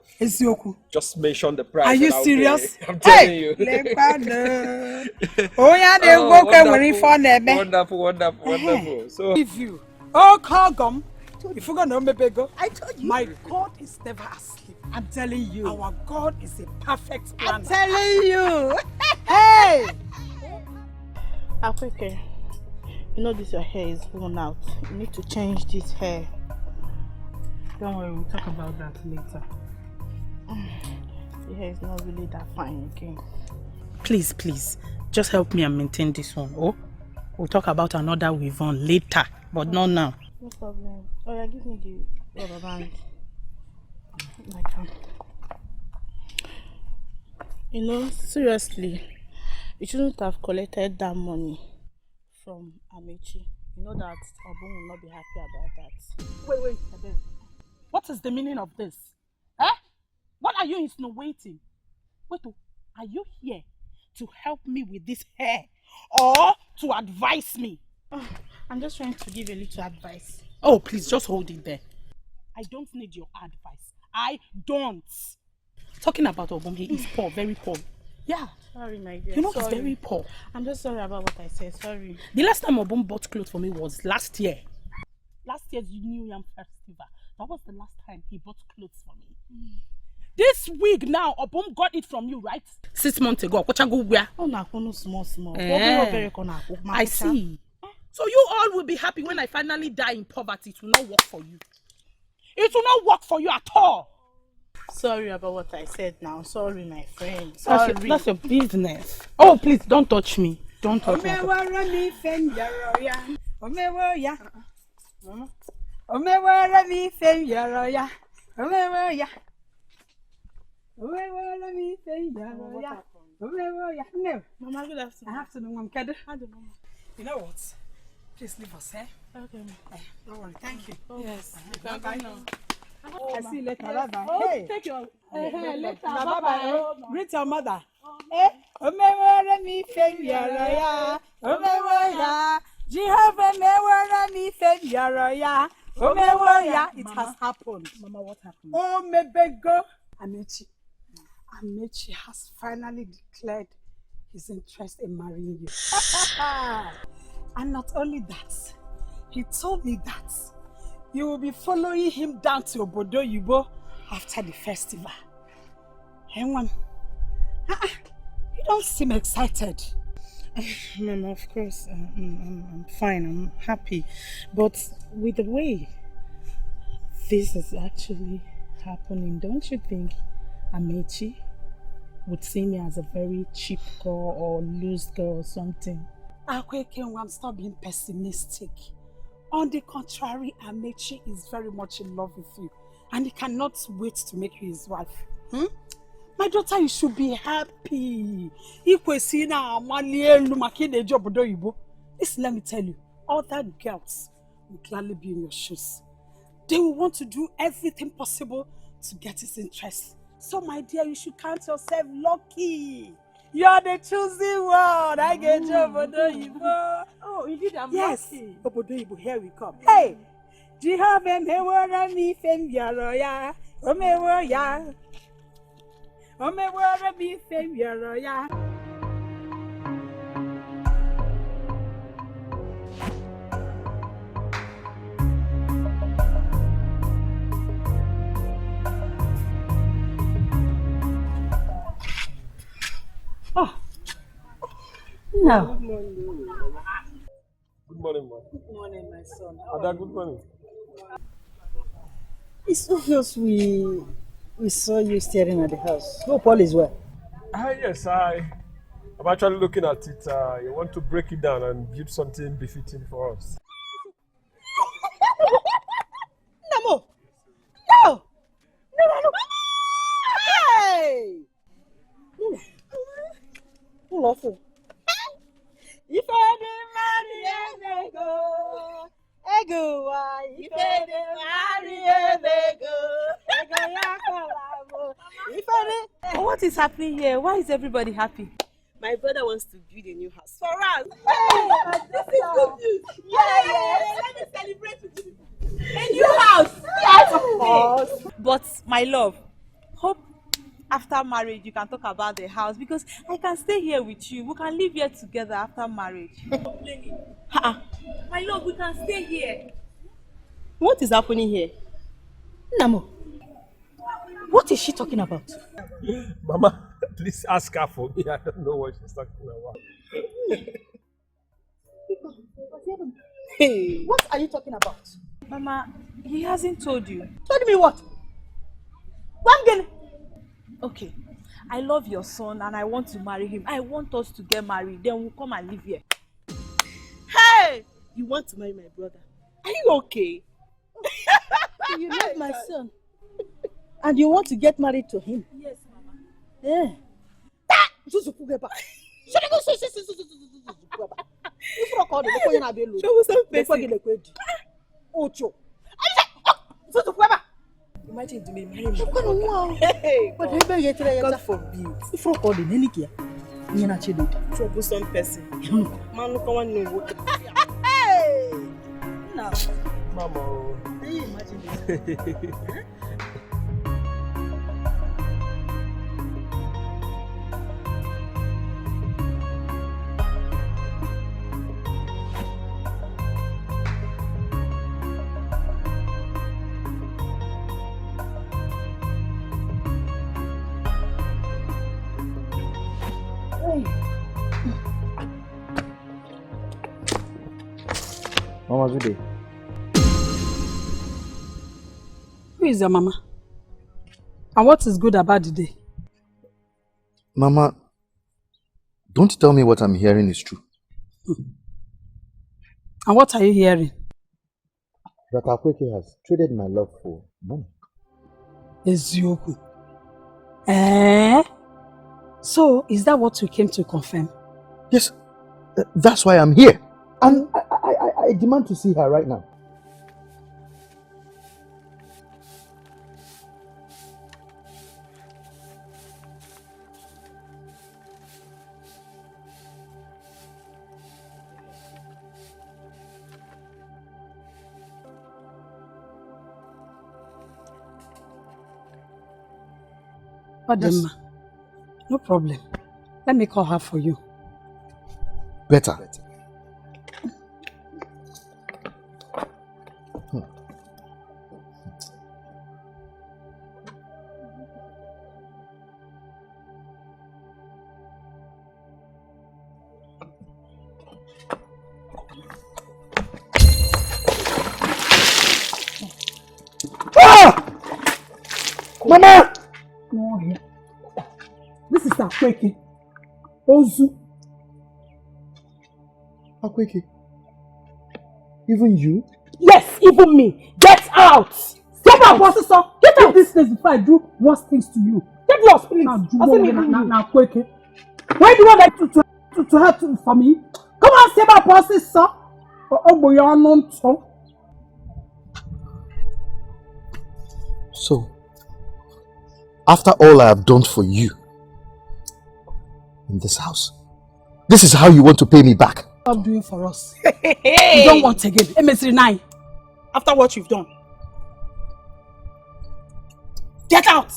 Just mention the price. Are you serious? I'm telling you. Oh, yeah, they go. Wonderful. So, if you, Kogum, if you're gonna know me, baby, go. I told you. My God is never asleep. I'm telling you. Our God is a perfect planner. I'm telling you. Hey! Akweke, you know this your hair is worn out. You need to change this hair. Don't worry, we'll talk about that later. The hair is not really that fine again. Please, just help me and maintain this one. Oh, we'll talk about another weave on later, but not now. No problem. Oh yeah, give me the rubber band. Like that. You know, seriously, you shouldn't have collected that money from Amechi. You know that Obun will not be happy about that. Wait, Ade. What is the meaning of this? Eh? What are you insinuating? Wait, are you here to help me with this hair or to advise me? Oh, I'm just trying to give a little advice. Oh, please, just hold it there. I don't need your advice. I don't. Talking about Obum, he is poor, very poor. Yeah. Sorry, my dear. You know, sorry. he's very poor. I'm just sorry about what I said. Sorry. The last time Obum bought clothes for me was last year. Last year's New Yam Festival. That was the last time he bought clothes for me. This wig now, Obum got it from you, right? 6 months ago. Oh, no, small. I see. So you all will be happy when I finally die in poverty. It will not work for you. It will not work for you at all. Sorry about what I said now. Sorry, my friend. Sorry. That's your business. Oh, please, don't touch me. Don't touch me. Mama, good afternoon. I have to know, Mom. You know what? Please leave us, eh? Okay. Don't worry. Thank you. Yes. Bye now. I see you later. Bye-bye. Oh, Hey. take your later. Bye-bye. Greet your mother. It has happened. Mama, what happened? Oh, Mebego. Amechi has finally declared his interest in marrying you. And not only that, he told me that you will be following him down to Obodo Yubo after the festival. Hang on. You don't seem excited. Mama, of course, I'm fine, I'm happy. But with the way this is actually happening, don't you think Amechi would see me as a very cheap girl or loose girl or something? Akweke, stop being pessimistic. On the contrary, Amechi is very much in love with you and he cannot wait to make you his wife. My daughter, you should be happy. Listen, let me tell you, other girls will gladly be in your shoes. They will want to do everything possible to get his interest. So, my dear, you should count yourself lucky. You are the chosen one. I get you, Obodo Yibo. Oh, indeed, I'm lucky. Obodo Yibo, here we come. Hey! Jehovah, me wara mi fem yaroya. Omewo ya. Omewo mi fem yaroya. Oh. No. Good morning. Good morning, ma. Good morning, my son. Ada, good morning. It's obvious we saw you staring at the house. Hope all is well. Yes, I I'm actually looking at it. You want to break it down and build something befitting for us. No! Hey! Lawful. If I didn't marry ego, if I didn't marry ego. What is happening here? Why is everybody happy? My brother wants to build a new house for us. Hey, this is good news. Yeah. Let me celebrate with you. A new house. Yes, of course. But my love, hope after marriage you can talk about the house because I can stay here with you. We can live here together after marriage. My love, we can stay here. What is happening here? Namo, what is she talking about? Mama, please ask her for me. I don't know what she's talking about. Hey, what are you talking about? Mama, he hasn't told you. Told me what? One girl. Okay, I love your son and I want to marry him. I want us to get married. Then we'll come and live here. Hey! You want to marry my brother? Are you okay? You love my son. And you want to get married to him? Yes, Mama. Yeah. Imagine to be married my brother. Hey, God forbid. If you call the Nenikia, you're not chilling. Troublesome person. Man, look on no. Hey! No. Mama. Can you imagine this? Mama, good day. Who is your mama? And what is good about the day? Mama, don't tell me what I'm hearing is true. And what are you hearing? That Akweke has traded my love for money. Ezioku. Eh? So, is that what you came to confirm? Yes, that's why I'm here. And I demand to see her right now. Yes. No problem. Let me call her for you. Better. Mama! No, here. This is Akweke. Ozu. Akweke? Even you? Yes, even me. Get out! Get out, sister! Get out! This place before I do worse things to you. Get lost, please. Now, Akweke. Why do you want to help for me? Come on, save our process, sir. So, after all I have done for you in this house, this is how you want to pay me back? Stop doing for us. You don't want again. MS9. After what you've done. Get out!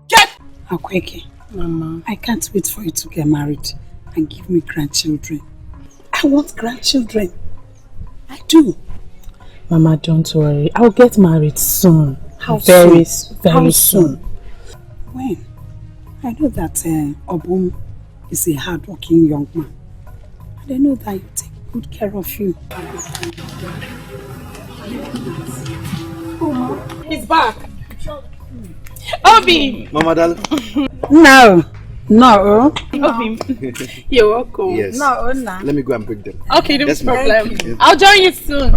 Get! Akweke, Mama, I can't wait for you to get married and give me grandchildren. I want grandchildren. I do. Mama, don't worry. I'll get married soon. How very soon? soon. When? I know that Obum is a hard-working young man. And I know that you take good care of him. He's back. Obi! Mama darling. No. No. You're welcome. Yes. No, no. Let me go and bring them. Okay, no That's problem. my- I'll join you soon.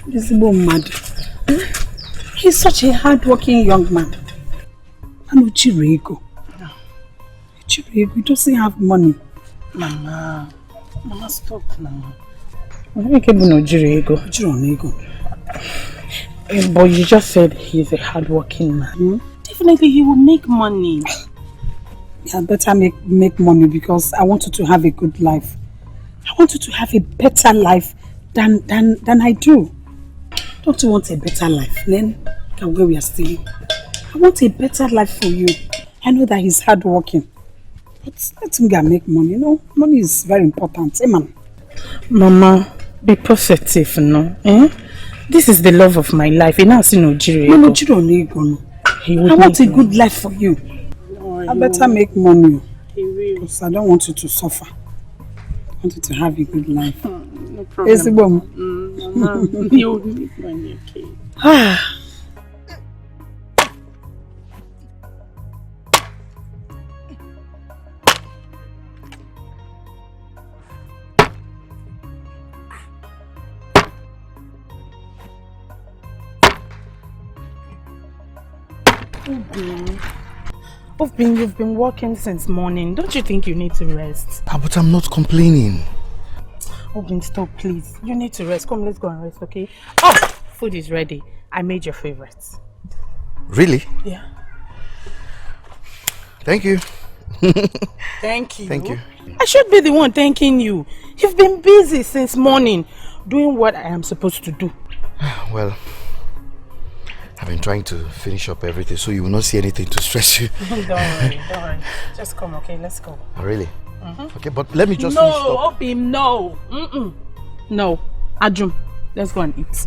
This boy mad. He's such a hard-working young man. And Uchirego. Uchirego doesn't have money. Mama, stop now. But you just said he's a hard-working man. Definitely he will make money. I better make money because I want you to have a good life. I want you to have a better life than I do. Don't you want a better life? Then can where we are staying. I want a better life for you. I know that he's hardworking. But let him go and make money. You know, money is very important. Hey, man. Mama, be positive, no? This is the love of my life. I want a good life for you. I better make money. Because I don't want you to suffer. I want you to have a good life. No problem. You will make money, okay? You've been working since morning. Don't you think you need to rest? But I'm not complaining. Stop, please. You need to rest. Come, let's go and rest, okay? Oh, food is ready. I made your favorites. Really? Yeah. Thank you. Thank you. Thank you. I should be the one thanking you. You've been busy since morning doing what I am supposed to do. Well, I've been trying to finish up everything so you will not see anything to stress you. Don't worry. Just come, okay? Let's go. Oh, really? Okay, but let me just finish up. No. No. Ajum, let's go and eat.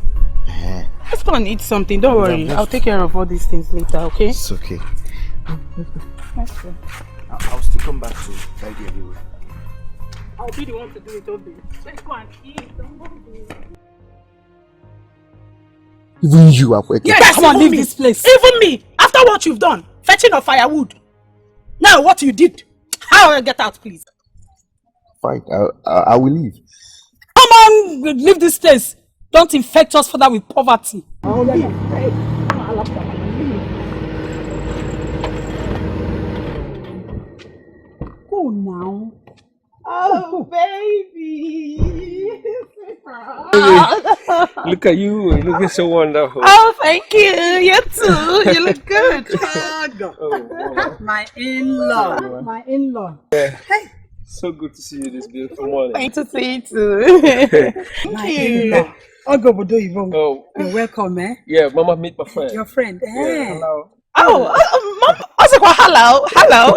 Let's go and eat something. Don't worry. I'll take care of all these things later, okay? It's okay. Let's go. I'll still come back to tidy anyway. I'll be the one to do it, Obi. Let's go and eat. Don't worry. Even you are working. Yes, come on, leave this place. Even me, after what you've done, fetching of firewood. Now what you did, how will I get out, please? Fine, I will leave. Come on, leave this place. Don't infect us further with poverty. Go now. Oh, baby. Look at you. You looking so wonderful. Oh, thank you. You too. You look good. My in-law. My in-law. Yeah. Hey. So good to see you this beautiful morning. Thank to see you too. My in-law. Oh, you're welcome, eh? Yeah, Mama, meet my friend. Your friend. Yeah, hello. Mom. Hello. Hello.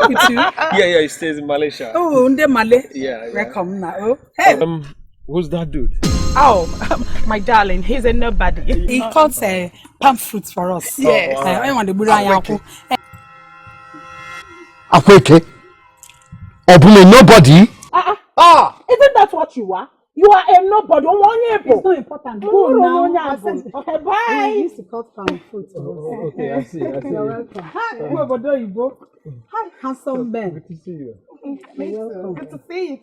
With you? Yeah, he stays in Malaysia. Oh, in Malay. Yeah. Welcome now. Hey. Who's that dude? Oh, my darling, he's a nobody. He cuts palm fruits for us. Yes. I want the Buddha. Akweke? Obule, nobody? Isn't that what you are? You are a nobody. It's not important. Go now. Okay, bye. He used to cut palm fruits for us. Okay, I see. You're welcome. Hi, Hi, handsome man. Good to see you. Good to see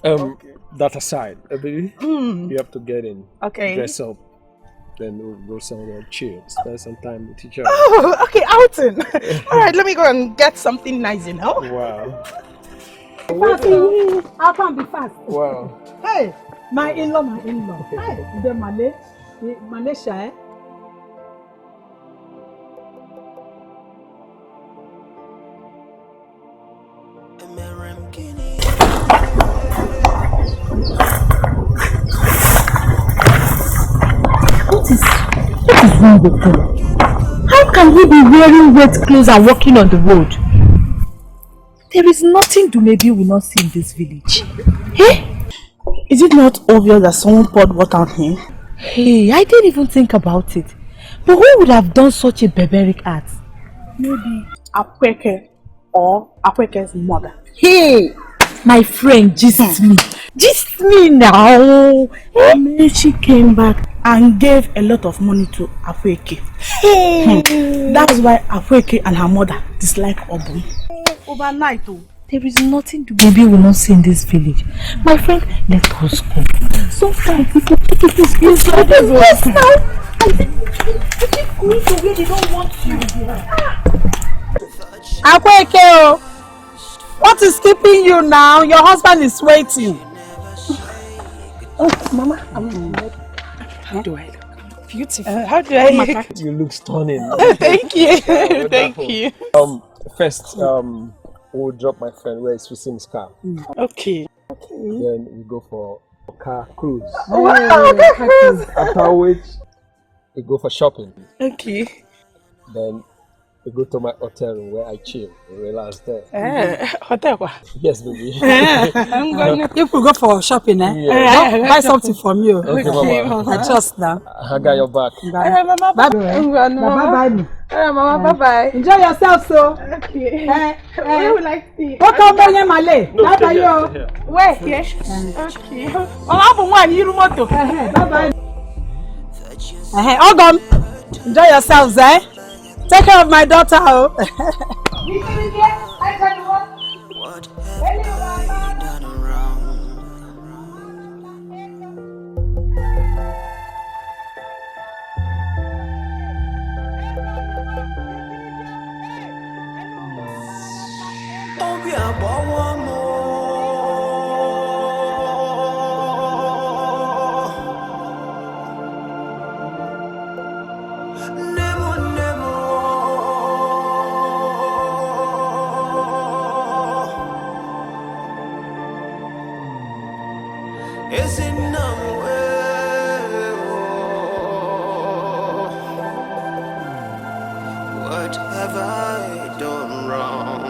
you. That aside, baby, you have to get in. Okay. Dress up. Then we'll go somewhere chill. Spend some time with each other. Oh, okay, outing. All right, let me go and get something nice, you know? Wow. How can be fast? Wow. Hey, my in-law. Hi, the Malaysia, eh? What is wrong with him? How can he be wearing wet clothes and walking on the road? There is nothing Dumebi will not see in this village. Hey? Is it not obvious that someone poured water on him? Hey, I didn't even think about it. But who would have done such a barbaric act? Maybe Akweke or Akweke's mother. Hey! My friend, gist me. Gist me now. When she came back, and gave a lot of money to Afueke. That's why Afueke and her mother dislike Obum. Overnight, there is nothing the baby will not see in this village. My friend, let us go. Sometimes we can take it this place like this now. And then you keep going to where they don't want you. Afueke, what is keeping you now? Your husband is waiting. Oh, Mama, I'm ready. How do I look? Beautiful. How do I look? You look stunning. Thank you. Thank you. First, we'll drop my friend where he's fixing his car. Okay. Then we go for a car cruise. Oh, wow, car cruise. After which, we go for shopping. Okay. Then we go to my hotel room where I chill and relax there. Hotel? Yes, baby. I'm going to. You could go for shopping, eh? Yeah. Buy something from you. Okay, Mama. I trust now. I got your back. Bye. Mama. Bye. Bye. Bye. Mama, bye. Enjoy yourself, so. Okay. Where will I see? What come by your Malay? No, Bye stay bye, here. Where? Here. Okay. Bye bye. Ogum, enjoy yourselves, eh? Take care of my daughter, oh. What have I done wrong?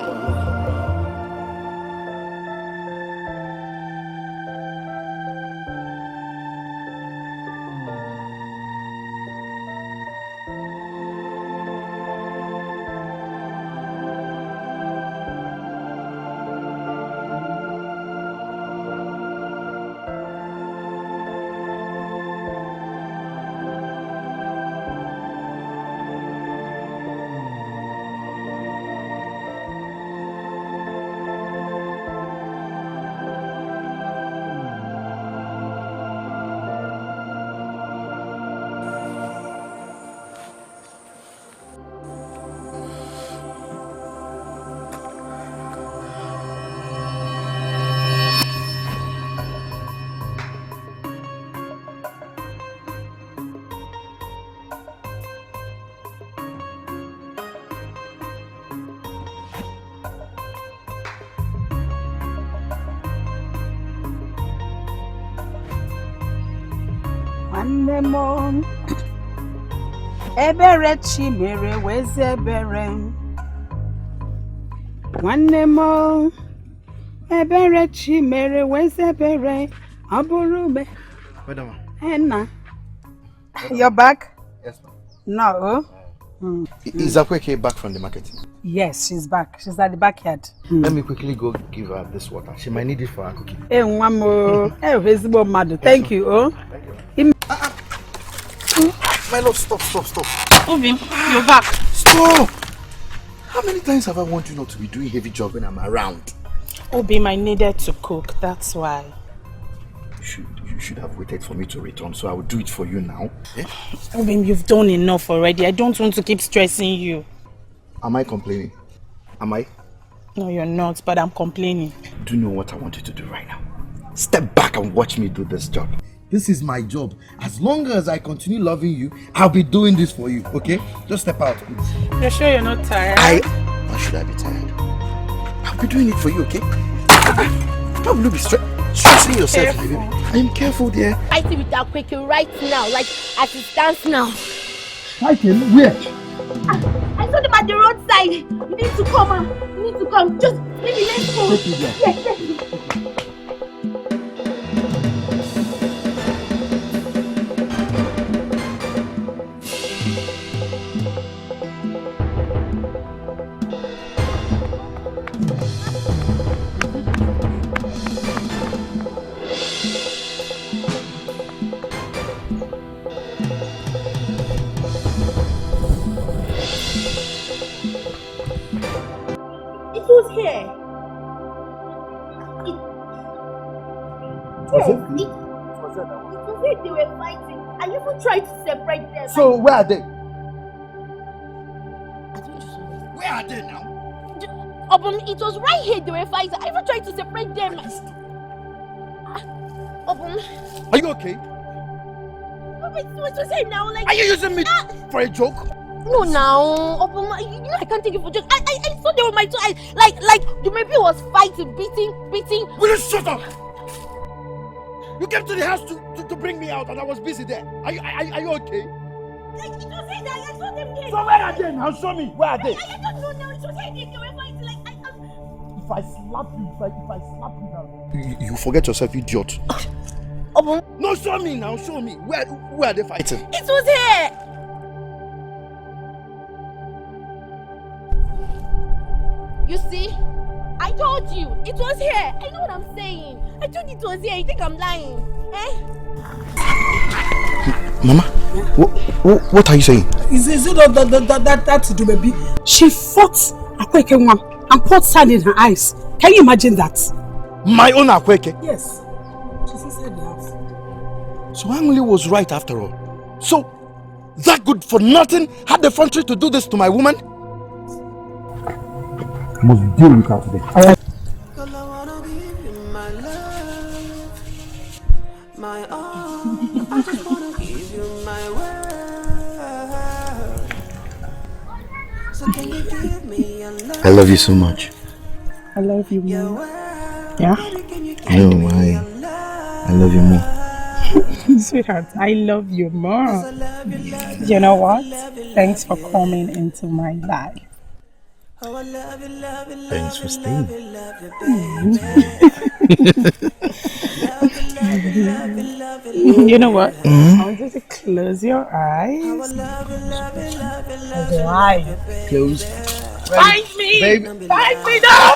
Nwanne m ebere chi mere wezi ebere nwanne m ebere chi mere wezi ebere ọ bụrụ me Madam. Enna, you're back? Yes, ma'am. No. Is Akweke back from the market? Yes, she's back. She's at the backyard. Let me quickly go give her this water. She might need it for her cooking. Hey, Nwamo. Hey, visible mother. Thank you. Oh. My love, stop. Obi, you're back. Stop! How many times have I wanted you not to be doing heavy job when I'm around? Obi, I needed to cook, that's why. You should have waited for me to return, so I will do it for you now. Eh? Obi, you've done enough already. I don't want to keep stressing you. Am I complaining? Am I? No, you're not, but I'm complaining. Do you know what I want you to do right now? Step back and watch me do this job. This is my job. As long as I continue loving you, I'll be doing this for you, okay? Just step out, please. You're sure you're not tired? Why should I be tired? I'll be doing it for you, okay? How will you be stressing yourself, my baby? I am careful there. I see with that quick right now, like as it stands now. Fighting? Where? I saw them at the roadside. You need to come, you need to come. Just maybe let's go. Take me there. Yes, let's go. It was here. Was it? It was here they were fighting. I even tried to separate them. So where are they? Where are they now? It was right here they were fighting. I even tried to separate them. Are you okay? It was here now. Like, are you using me for a joke? No, now, you know I can't take it for joke. I saw they were my two eyes. Like the maybe was fighting, beating. Will you shut up? You came to the house to bring me out, and I was busy there. Are you okay? It was here that I saw them there. So where are they now? Show me. Where are they? I don't know now. It was here they were fighting. Like If I slap you now. You forget yourself, idiot. No, show me now. Show me. Where are they fighting? It was here. You see, I told you it was here. I know what I'm saying. I told you it was here. You think I'm lying? Mama, what are you saying? Is it that to do, baby? She fought Akweke and poured sand in her eyes. Can you imagine that? My own Akweke? Yes. She's inside the house. So Angli was right after all. So that good for nothing had the effrontery to do this to my woman? I must deal with her today. My all, I just wanna give you my word. So can you give me your love? I love you so much. I love you more. Yeah? No, I love you more. Sweetheart, I love you more. You know what? Thanks for coming into my life. Thanks for staying. You know what? Mm-hmm. I want you to close your eyes. Why? Close. Find me! Baby. Find me now!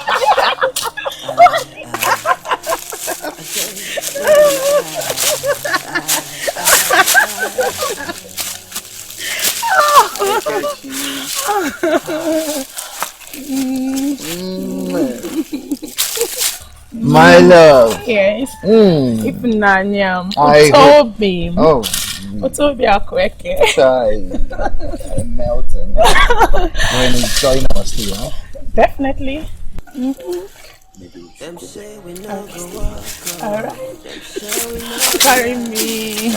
My love. Yes. If Nanyam. I Otobi. Oh. Otobi Akweke. I'm melting. We're enjoying our stay, huh? Definitely. Alright. Carry me.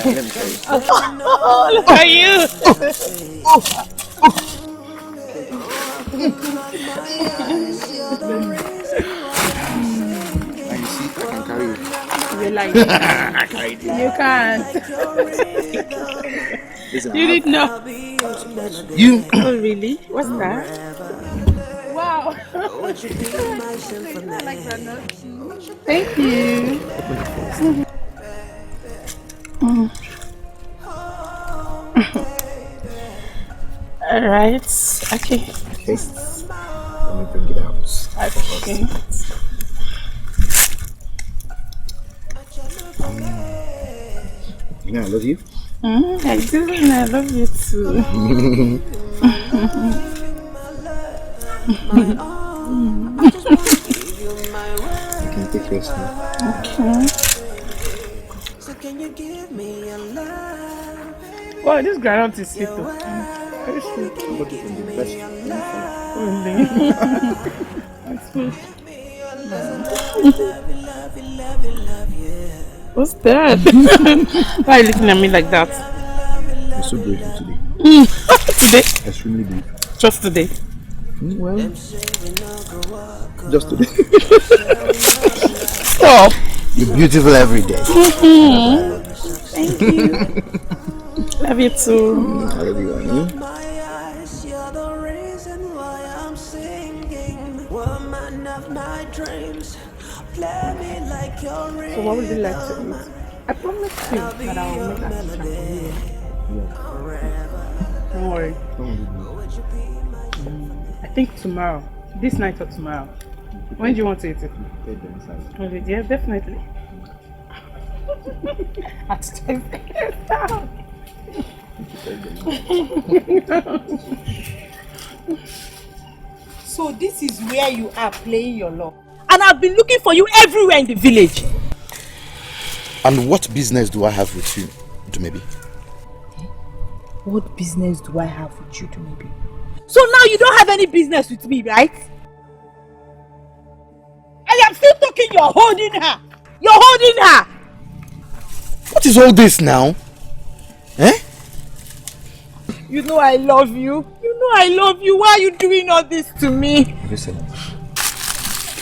Oh, look at you. I can carry you. You like it? I carried you. You can't. You didn't know. You. Oh, really? What's that? Wow. I like that note. Thank you. All right. Okay. Let me bring it out. Okay. You know I love you. I do, and I love you too. You can take rest now. Okay. So can you give me a love? Wow, this groundnut is sweet. Very sweet. That's sweet. What's that? Why are you looking at me like that? You're so beautiful today. Today? Extremely beautiful. Just today? Well, just today. Stop. You're beautiful every day. Thank you. Love you too. I love you, honey. You're the reason why I'm singing. Woman of my dreams. Play me like you're real. So what would you like to eat? I promise you that I will make that for you. Don't worry. I think tomorrow. This night or tomorrow. When do you want to eat it? Yeah, definitely. At 10 down. So this is where you are playing your love. And I've been looking for you everywhere in the village. And what business do I have with you, Dumebi? What business do I have with you, Dumebi? So now you don't have any business with me, right? I am still talking, you're holding her. You're holding her. What is all this now? Eh? You know I love you. You know I love you. Why are you doing all this to me? Listen,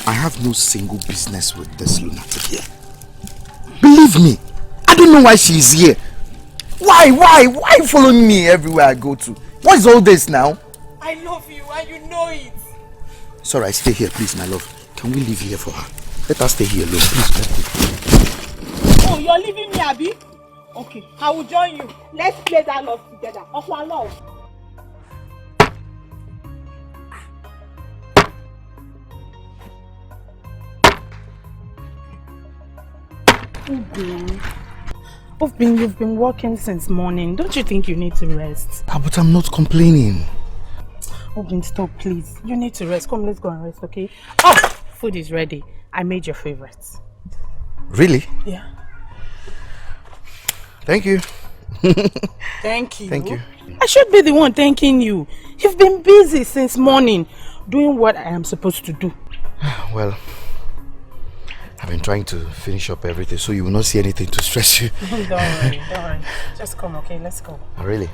I have no single business with this lunatic here. Believe me, I don't know why she is here. Why following me everywhere I go to? What is all this now? I love you and you know it. Sorry, stay here, please, my love. Can we leave here for her? Let us stay here alone, please. Oh, you're leaving me, Abby? Okay, I will join you. Let's play that love together. Of our love. Obin, you've been working since morning. Don't you think you need to rest? But I'm not complaining. Obin, stop, please. You need to rest. Come, let's go and rest, okay? Oh, food is ready. I made your favorites. Really? Yeah. Thank you. Thank you. Thank you. I should be the one thanking you. You've been busy since morning doing what I am supposed to do. Well, I've been trying to finish up everything so you will not see anything to stress you. Don't worry. Just come, okay? Let's go. Oh, really?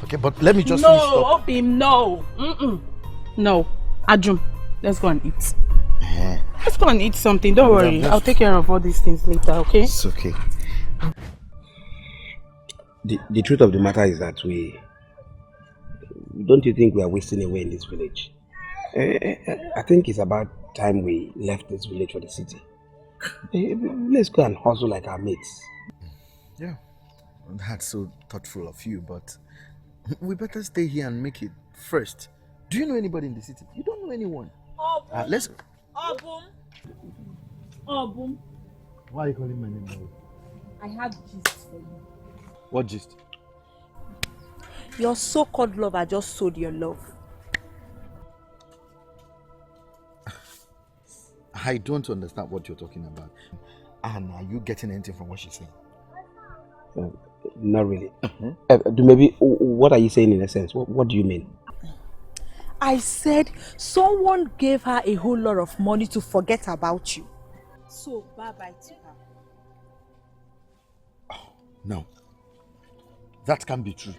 Okay, but let me just no, finish up. Obim, no. No. Ajum, let's go and eat. Let's go and eat something. Don't worry. I'll take care of all these things later, okay? It's okay. The truth of the matter is that don't you think we are wasting away in this village? I think it's about time we left this village for the city. Let's go and hustle like our mates. Yeah, that's so thoughtful of you, but we better stay here and make it first. Do you know anybody in the city? You don't know anyone. Let's... Obum. Why are you calling my name now? I have gist for you. What gist? Your so-called lover just sold your love. I don't understand what you're talking about. And are you getting anything from what she's saying? Not really. Maybe what are you saying in a sense? What do you mean? I said someone gave her a whole lot of money to forget about you. So bye-bye to her. No. That can't be true.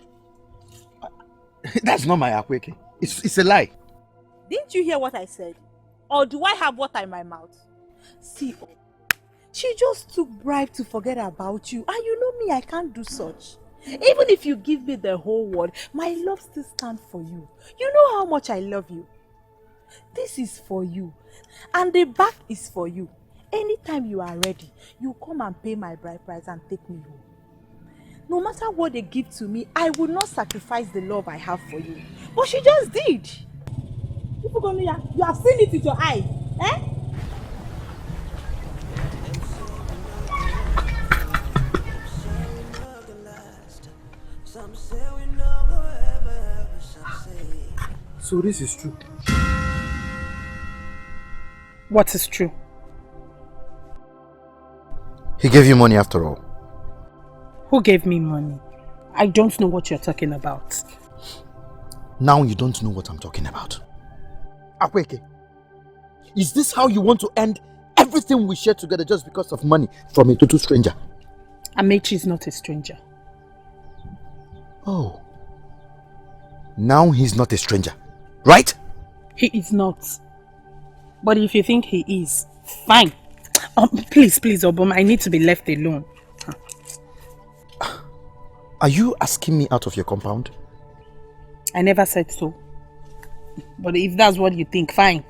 That's not my akweke. It's a lie. Didn't you hear what I said? Or do I have water in my mouth? See, she just took bribe to forget about you. And you know me, I can't do such. Even if you give me the whole world, my love still stands for you. You know how much I love you. This is for you. And the back is for you. Anytime you are ready, you come and pay my bride price and take me home. No matter what they give to me, I will not sacrifice the love I have for you. But she just did. You have seen it with your eyes. Eh? So this is true. What is true? He gave you money after all. Who gave me money? I don't know what you're talking about. Now you don't know what I'm talking about. Akweke, is this how you want to end everything we share together just because of money from a total stranger? Amechi is not a stranger. Oh. Now he's not a stranger, right? He is not. But if you think he is, fine. Please, Obama, I need to be left alone. Are you asking me out of your compound? I never said so. But if that's what you think, fine.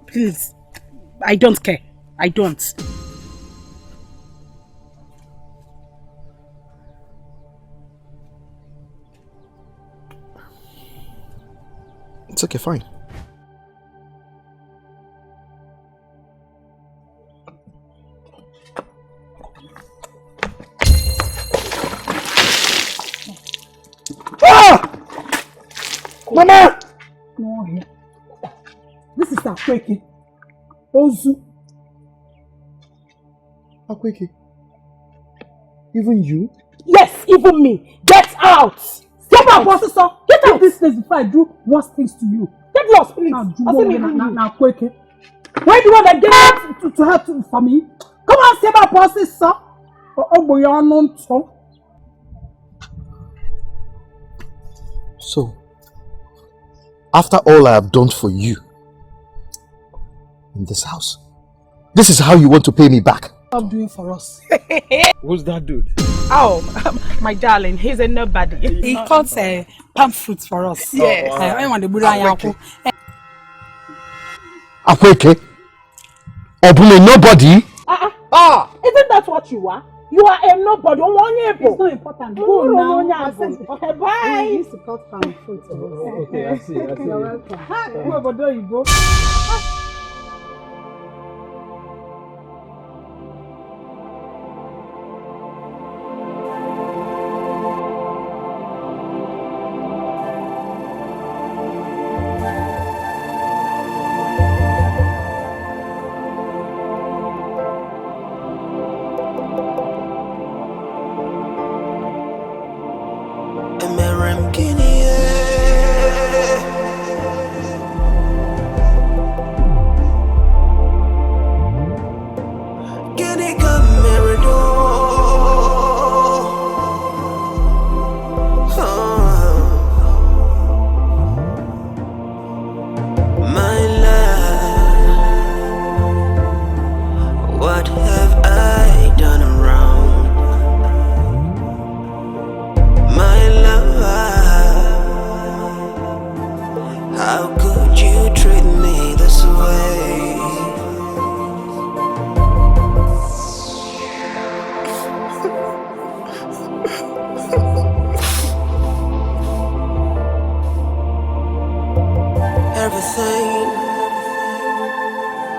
Please, I don't care. I don't. It's okay, fine. Ah! Mama! No, This is Akweke. Ozu. Akweke? Even you? Yes, even me. Get out! Get out, Professor! Get out of this place before I do worse things to you. Get lost, please. Now, Akweke. Why do you want to get out to her for me? Come on, save our Professor. So, after all I have done for you in this house, this is how you want to pay me back? I'm doing for us. Who's that dude? Oh, my darling, he's a nobody. He cuts palm fruits for us. Yes. I want to Akweke? Obule nobody? Isn't that what you are? You are a nobody. It's not important. Go now. Okay, bye. He used to cut palm fruits. Okay, I see. You're welcome.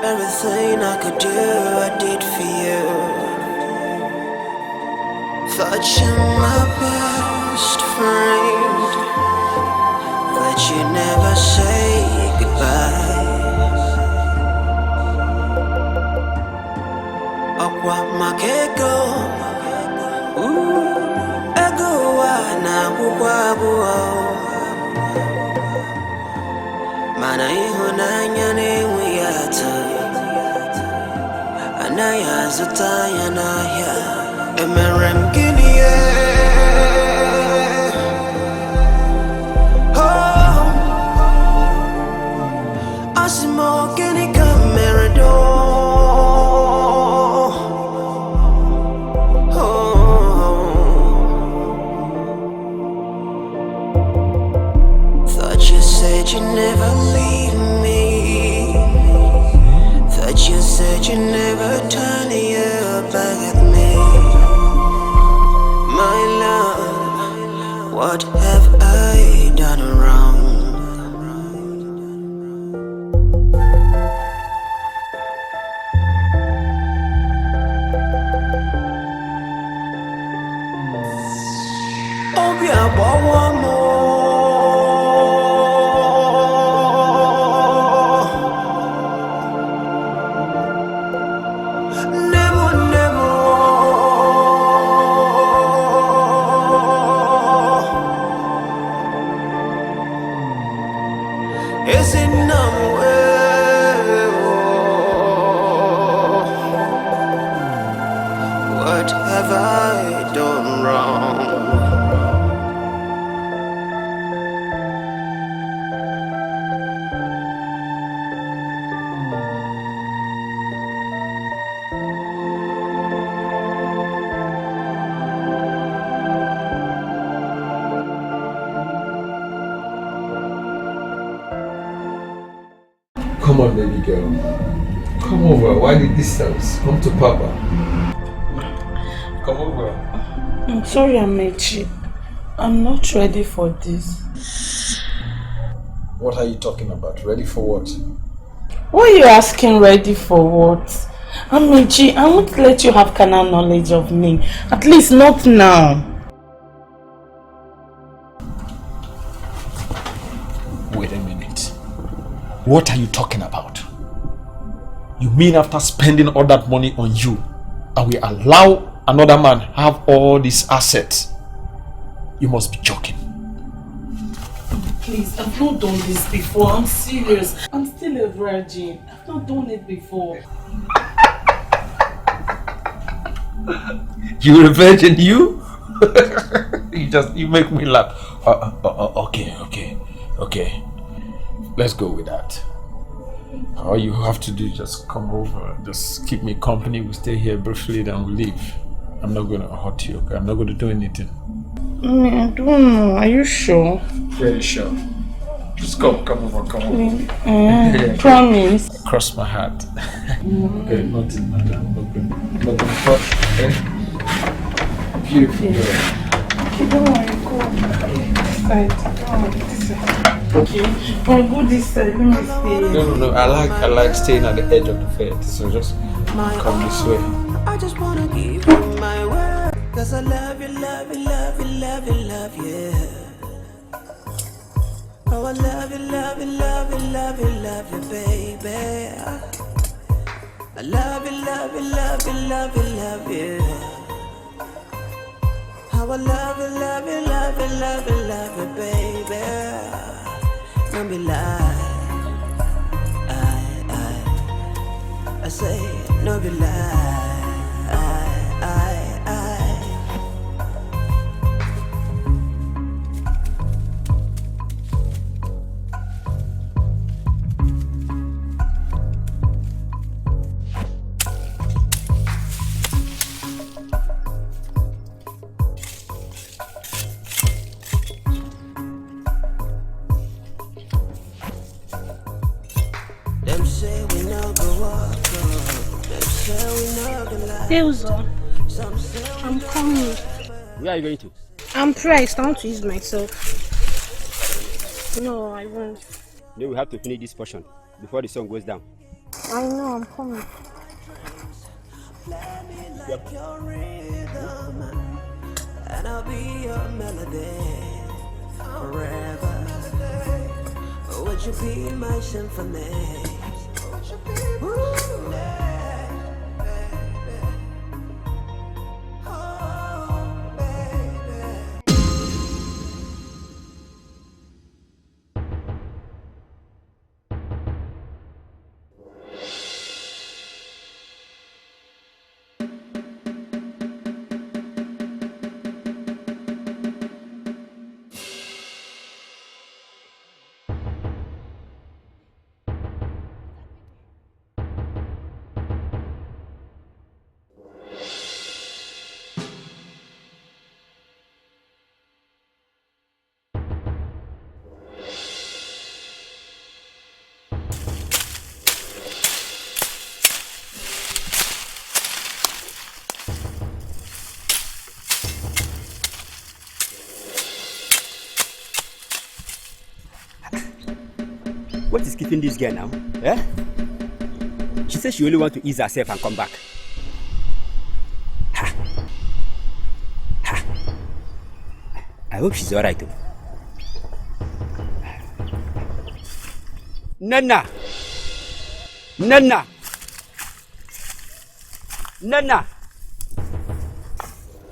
Everything I could do, I did for you. Thought you my best friend, but you never say goodbye. Okwa makego, ego wa na ukwabuo. Mana ihunanya newe yata, anaya zutaya naya, emerem ginie. Oh, asimo gini kamerado. You never leave me. Thought you said you never turn your back at me. My love, what have I done wrong? Oh, yeah, one more. Is it nowhere? What have I done wrong? Come on, baby girl. Come over. Why the distance? Come to Papa. Come over. I'm sorry, Amechi. I'm not ready for this. What are you talking about? Ready for what? Why are you asking ready for what? Amechi, I won't let you have carnal knowledge of me. At least not now. Wait a minute. What are you talking about? You mean after spending all that money on you, and we allow another man have all these assets? You must be joking. Please, I've not done this before. I'm serious. I'm still a virgin. I've not done it before. You're a virgin, you? you make me laugh. Okay. Let's go with that. All you have to do is just come over, just keep me company. We stay here briefly, then we leave. I'm not gonna hurt you, okay? I'm not gonna do anything. I don't know. Are you sure? Very sure. Just come over. Promise. Cross my heart. Okay, nothing, madam. I'm not gonna touch, okay? Beautiful girl. Okay, don't worry. Go inside. Don't worry. This side. Okay. I'll go this side. Let me stay. No. I like staying at the edge of the bed. So just come this way. I just wanna give you my word, 'cause I love you, oh, I love you, baby. I love you, how I love you, baby. Don't be lie. I say, no be lie. Them say we no go walk up. Them say we no go lie. Dilzo, I'm coming. Where are you going to? I'm pressed. I want to use myself. No, I won't. Then we have to finish this portion before the sun goes down. I know, I'm coming. Like your rhythm, and I'll be your melody forever. Would you be my symphony? What is keeping this girl now? Eh? She says she only wants to ease herself and come back. I hope she's alright though. Nana! Nana! Nana!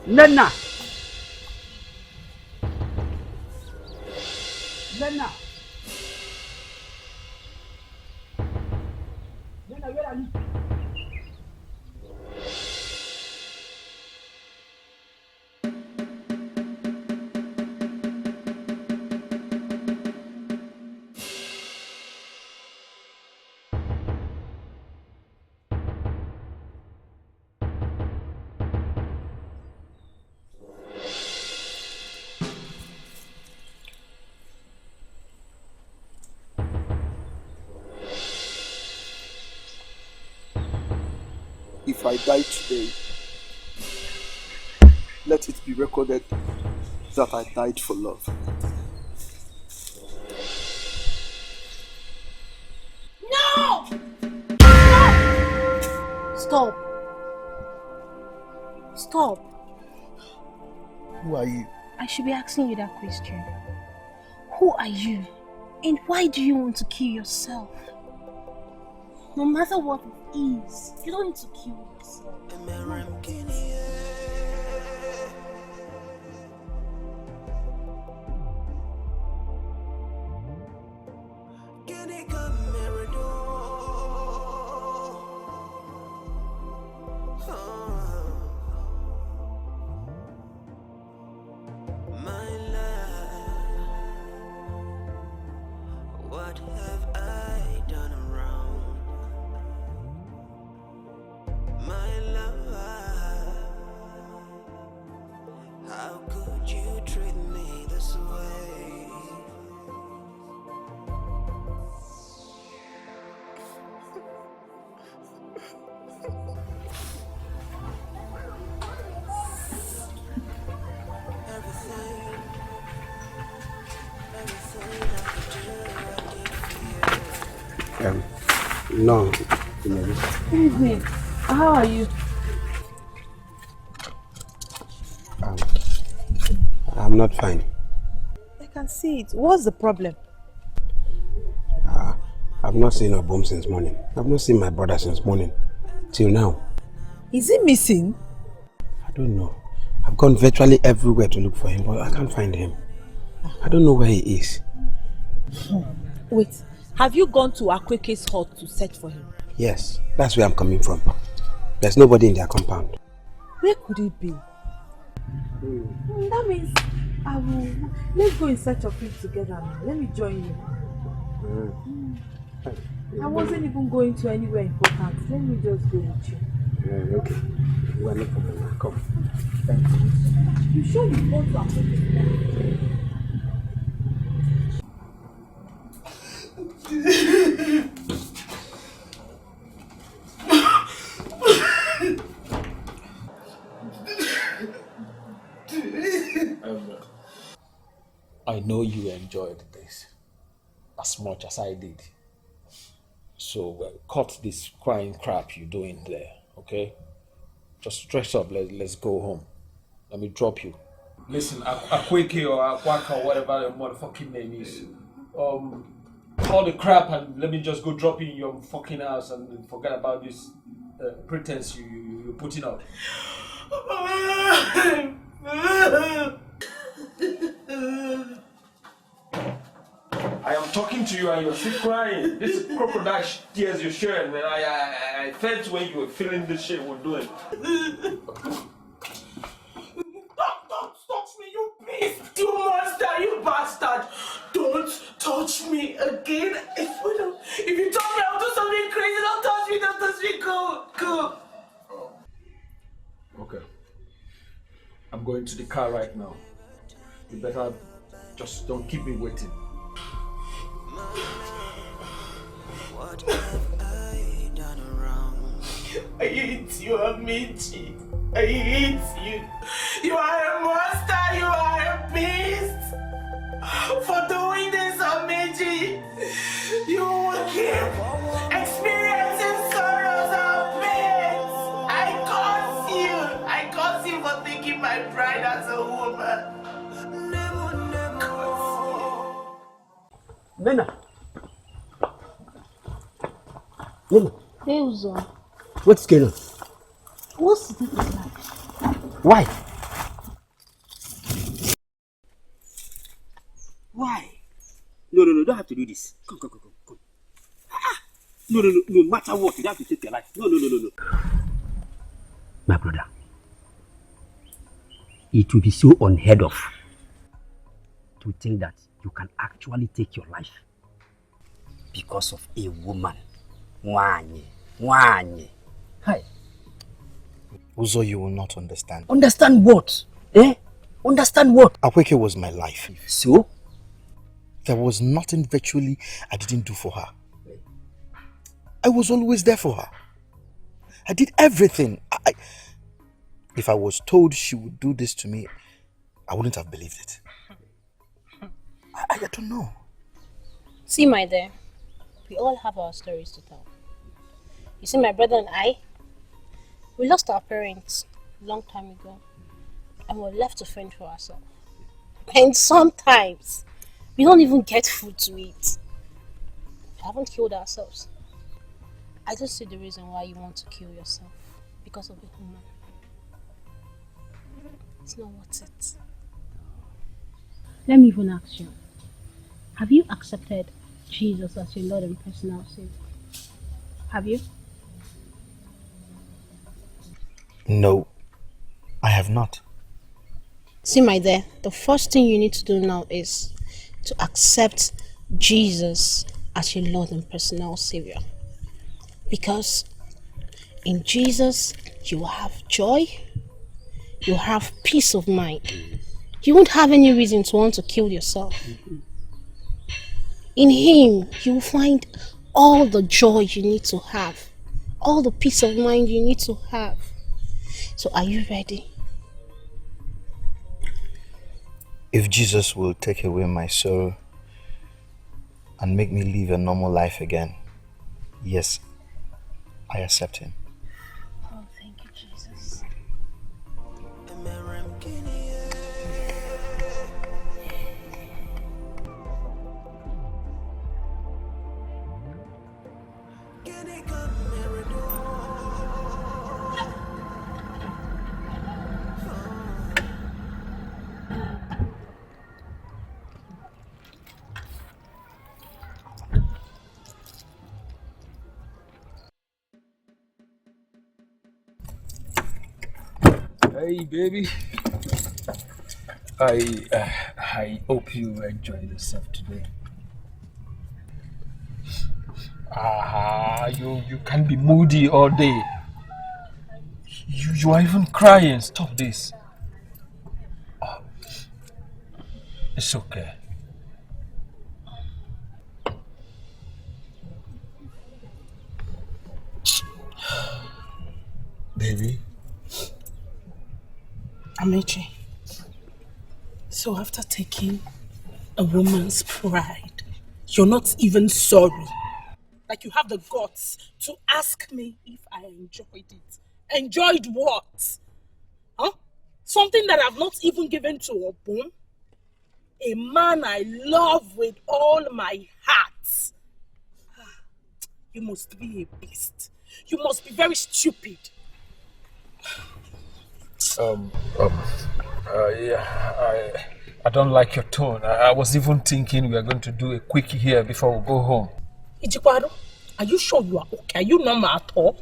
Nana! Nana! Nana, where are you? If I die today, let it be recorded that I died for love. No! Stop. Stop. Who are you? I should be asking you that question. Who are you? And why do you want to kill yourself? No matter what it is, you don't need to kill yourself. What have I done wrong? My love, how could you treat me this way? No. Evening. How are you? I'm not fine. I can see it. What's the problem? I've not seen Obum since morning. I've not seen my brother since morning. Till now. Is he missing? I don't know. I've gone virtually everywhere to look for him, but I can't find him. I don't know where he is. Wait, have you gone to Akweke's hut to search for him? Yes, that's where I'm coming from. There's nobody in their compound. Where could it be? That means let's go in search of him together now. Let me join you. I wasn't even going to anywhere important. Let me just go with you. Okay. You are no problem now. Come. Thank you. You sure you want to Akweke's I know you enjoyed this as much as I did. So cut this crying crap you're doing there, okay? Just dress up, let's go home. Let me drop you. Listen, Akweke or Akwaka or whatever your motherfucking name is. Call the crap and let me just go drop you in your fucking house and forget about this pretense you're putting up. I am talking to you and you're still crying. This is crocodile tears you're sharing, man. I felt when you were feeling this shit we're doing. Don't touch me, you beast! You monster, you bastard! Don't touch me again. If you touch me, I'll do something crazy. Don't touch me, don't touch me. Go. Okay. I'm going to the car right now. You better just don't keep me waiting. What have I done wrong? I hate you, Amici. I hate you. You are a monster. You are a beast. For doing this, Amici, you will keep experiencing sorrows and pains. I curse you for taking my pride as a woman. Nena. Hey, Uzo. What's going on? What's the difference like? Why? Why? No, you don't have to do this. Come. No matter what, you don't have to take your life. No. My brother, it will be so unheard of to think that you can actually take your life because of a woman. Wanye. Hi. Uzo, you will not understand. Understand what? Understand what? Akweke was my life. So? There was nothing virtually I didn't do for her. I was always there for her. I did everything. If I was told she would do this to me, I wouldn't have believed it. I don't know. See, my dear, we all have our stories to tell. You see, my brother and I, we lost our parents a long time ago and we're left to fend for ourselves. And sometimes We don't even get food to eat. We haven't killed ourselves. I don't see the reason why you want to kill yourself because of a woman. It's not worth it. Let me even ask you. Have you accepted Jesus as your Lord and personal Savior? Have you? No, I have not. See, my dear, the first thing you need to do now is to accept Jesus as your Lord and personal Savior. Because in Jesus, you will have joy, you will have peace of mind. You won't have any reason to want to kill yourself. In Him, you will find all the joy you need to have, all the peace of mind you need to have. So are you ready? If Jesus will take away my sorrow and make me live a normal life again, yes, I accept Him. Oh, thank you, Jesus. Hey, baby. I hope you enjoy yourself today. You can't be moody all day. You are even crying. Stop this. It's okay. Baby? Amechi, so after taking a woman's pride, you're not even sorry. Like you have the guts to ask me if I enjoyed it. Enjoyed what? Huh? Something that I've not even given to a boom? A man I love with all my heart. You must be a beast. You must be very stupid. I don't like your tone. I was even thinking we are going to do a quickie here before we go home. Ijikwado, are you sure you are okay? Are you normal at all?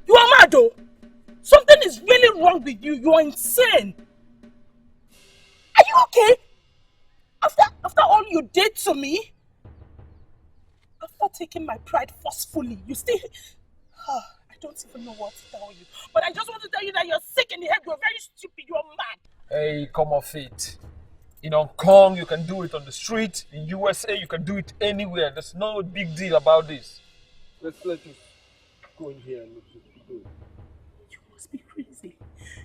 You are mad though. Something is really wrong with you. You are insane. Are you okay? After all you did to me? After taking my pride forcefully, you still... I don't even know what to tell you. But I just want to tell you that you're sick in the head. You're very stupid. You're mad. Hey, come off it. In Hong Kong, you can do it on the street. In USA, you can do it anywhere. There's no big deal about this. Let's just go in here and look at the food. You must be crazy.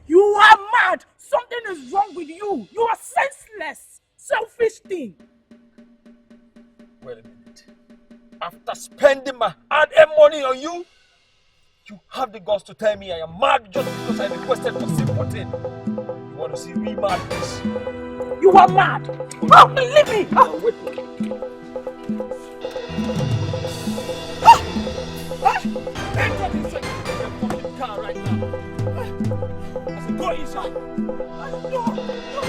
You are mad. Something is wrong with you. You are senseless. Selfish thing. Wait a minute. After spending my hard-earned money on you, you have the guts to tell me I am mad just because I requested for simple thing. You want to see me mad, please? You are mad. Oh, leave me. Wait. Enter this fucking car right now. I said, go inside. No,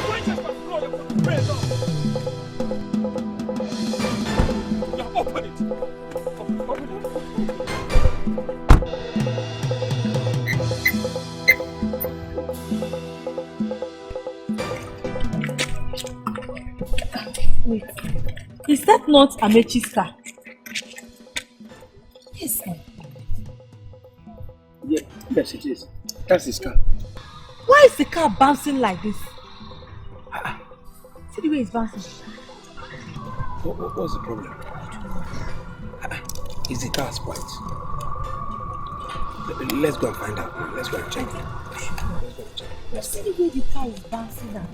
go inside my floor. You're fucking brains off. Yeah, open it. Open it. Wait, is that not Amechi's car? Yes, sir. Yes, it is. That's his car. Why is the car bouncing like this? See the way it's bouncing. What's the problem? Is the car spoiled? Let's go and find out. Let's go and check. See the way the car is bouncing now.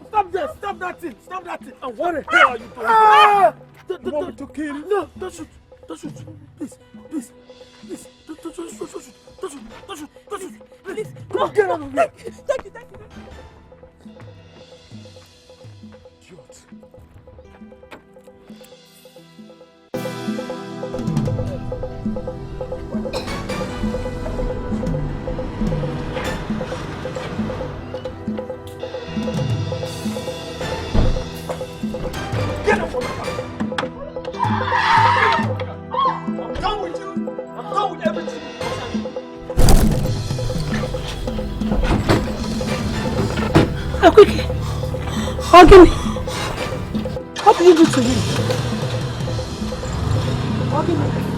Stop that thing. And what the hell are you doing? You want me to kill him? No, don't shoot. Don't shoot. Please. Don't shoot. Please. Come on, get out of here. Thank you. Idiot. Get up from my car. I'm done with you. I'm done with everything. Quick. Hug me. What did you do to him?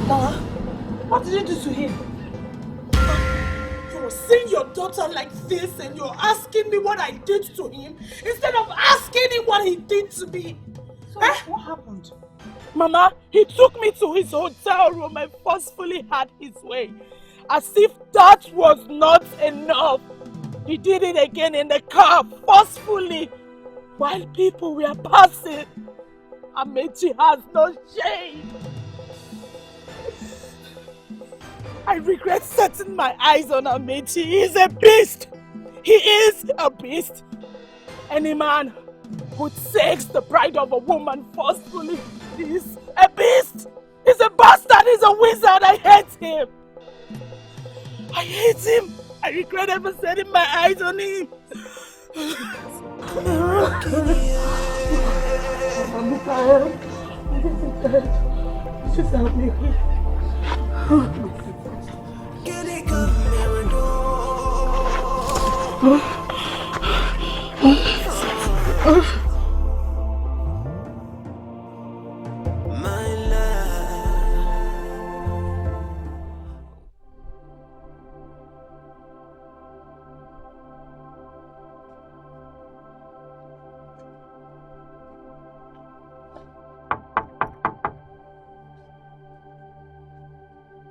Mama, what did you do to him? You're seeing your daughter like this and you're asking me what I did to him instead of asking him what he did to me. So what happened? Mama, he took me to his hotel room and forcefully had his way. As if that was not enough. He did it again in the car, forcefully, while people were passing. Amechi has no shame. I regret setting my eyes on Amechi. He is a beast. He is a beast. Any man who takes the bride of a woman forcefully is a beast. He's a bastard. He's a wizard. I hate him. I hate him. I regret ever setting my eyes on him. Just help me.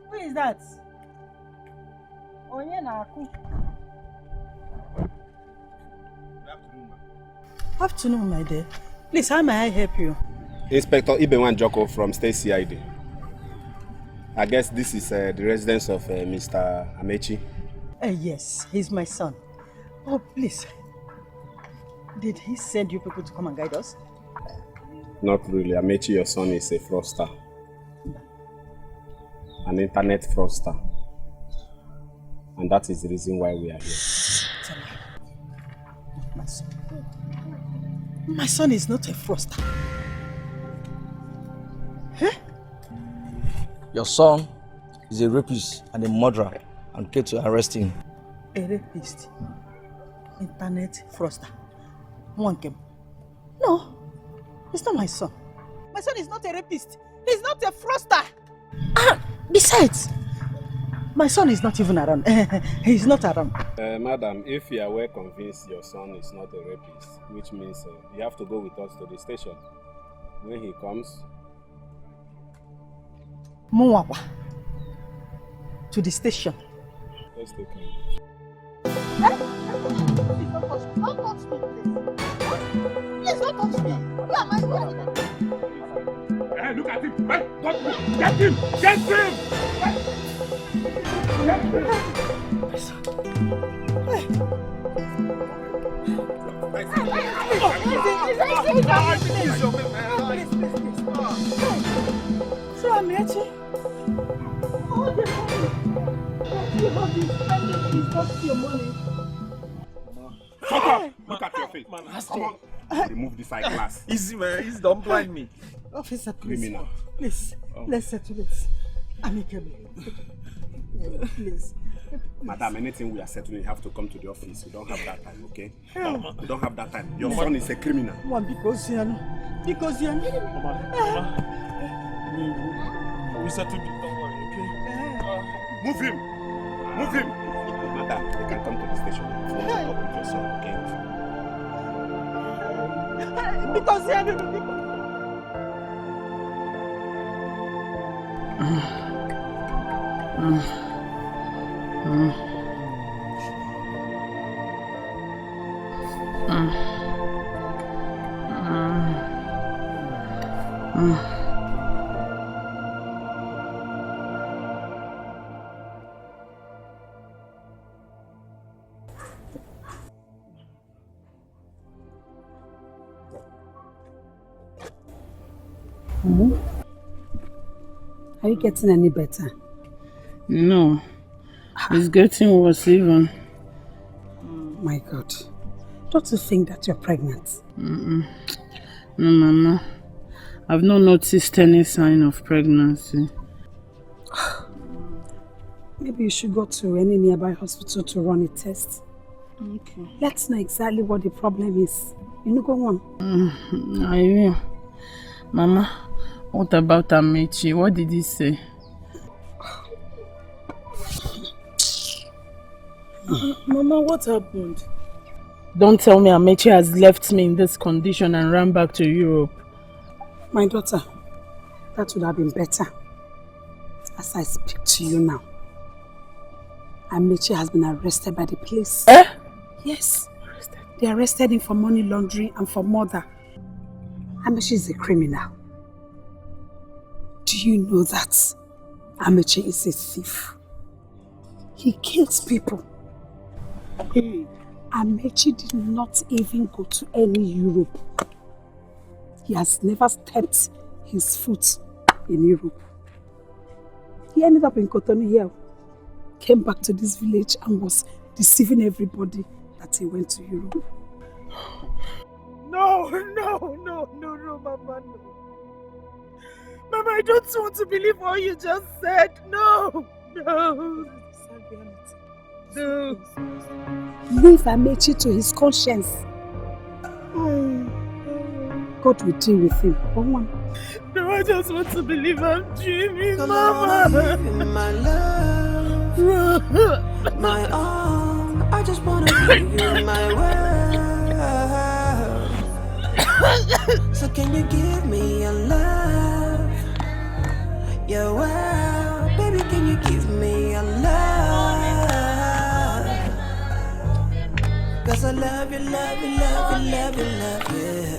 Who is that? Onye na-akụ. Afternoon, my dear. Please, how may I help you? Inspector Ibenwan Joko from State CID. I guess this is the residence of Mr. Amechi. Yes, he's my son. Oh, please. Did he send you people to come and guide us? Not really. Amechi, your son, is a fraudster. An internet fraudster. And that is the reason why we are here. My son. My son is not a fraudster. Huh? Your son is a rapist and a murderer and came to arrest him. A rapist? Internet fraudster? Wankem? No, it's not my son. My son is not a rapist. He's not a fraudster. Besides, my son is not even around. He's not around. Madam, if you are well convinced your son is not a rapist, which means you have to go with us to the station. When he comes... Muwawa. To the station. Let's take him. Don't touch me, please. Please don't touch me. Where am I going? Hey, look at him. Hey, don't move. Get him. Get him. Get him. So Amechi, all the money that you have been spending is not your money. Shut up! Look at your face. Man, come on. Remove this eyeglass. Easy, man. Easy, don't blind me. Officer, please. Criminal. Please, let's settle it amicably. Please. Madam, anything we are settling, you have to come to the office. We don't have that time, okay? Mama. We don't have that time. Your son is a criminal. One, because you are. We settled it, don't worry, okay? Move him! Move him! Madam, they can come to the station. If you want to talk with your son, okay? Because you are. Hmm? Are you getting any better? No. It's getting worse even. My God. Don't you think that you're pregnant? No, Mama. I've not noticed any sign of pregnancy. Maybe you should go to any nearby hospital to run a test. Okay. Let's know exactly what the problem is. You know, go on. I will. Mama, what about Amechi? What did he say? Mama, what happened? Don't tell me Amechi has left me in this condition and ran back to Europe. My daughter, that would have been better. As I speak to you now, Amechi has been arrested by the police. Eh? Yes. They arrested him for money laundering and for murder. Amechi is a criminal. Do you know that Amechi is a thief? He kills people. Amechi did not even go to any Europe. He has never stepped his foot in Europe. He ended up in Cotonou here, came back to this village and was deceiving everybody that he went to Europe. No, Mama, no. Mama, I don't want to believe what you just said. No. Leave Amechi to his conscience. God will deal with him. No, I just want to believe I'm dreaming, Mama. My love, my arm, I just want to give you my world. So can you give me your love, your world? Baby, can you give me your love? Cause I love you, love you, love you, love you, love you.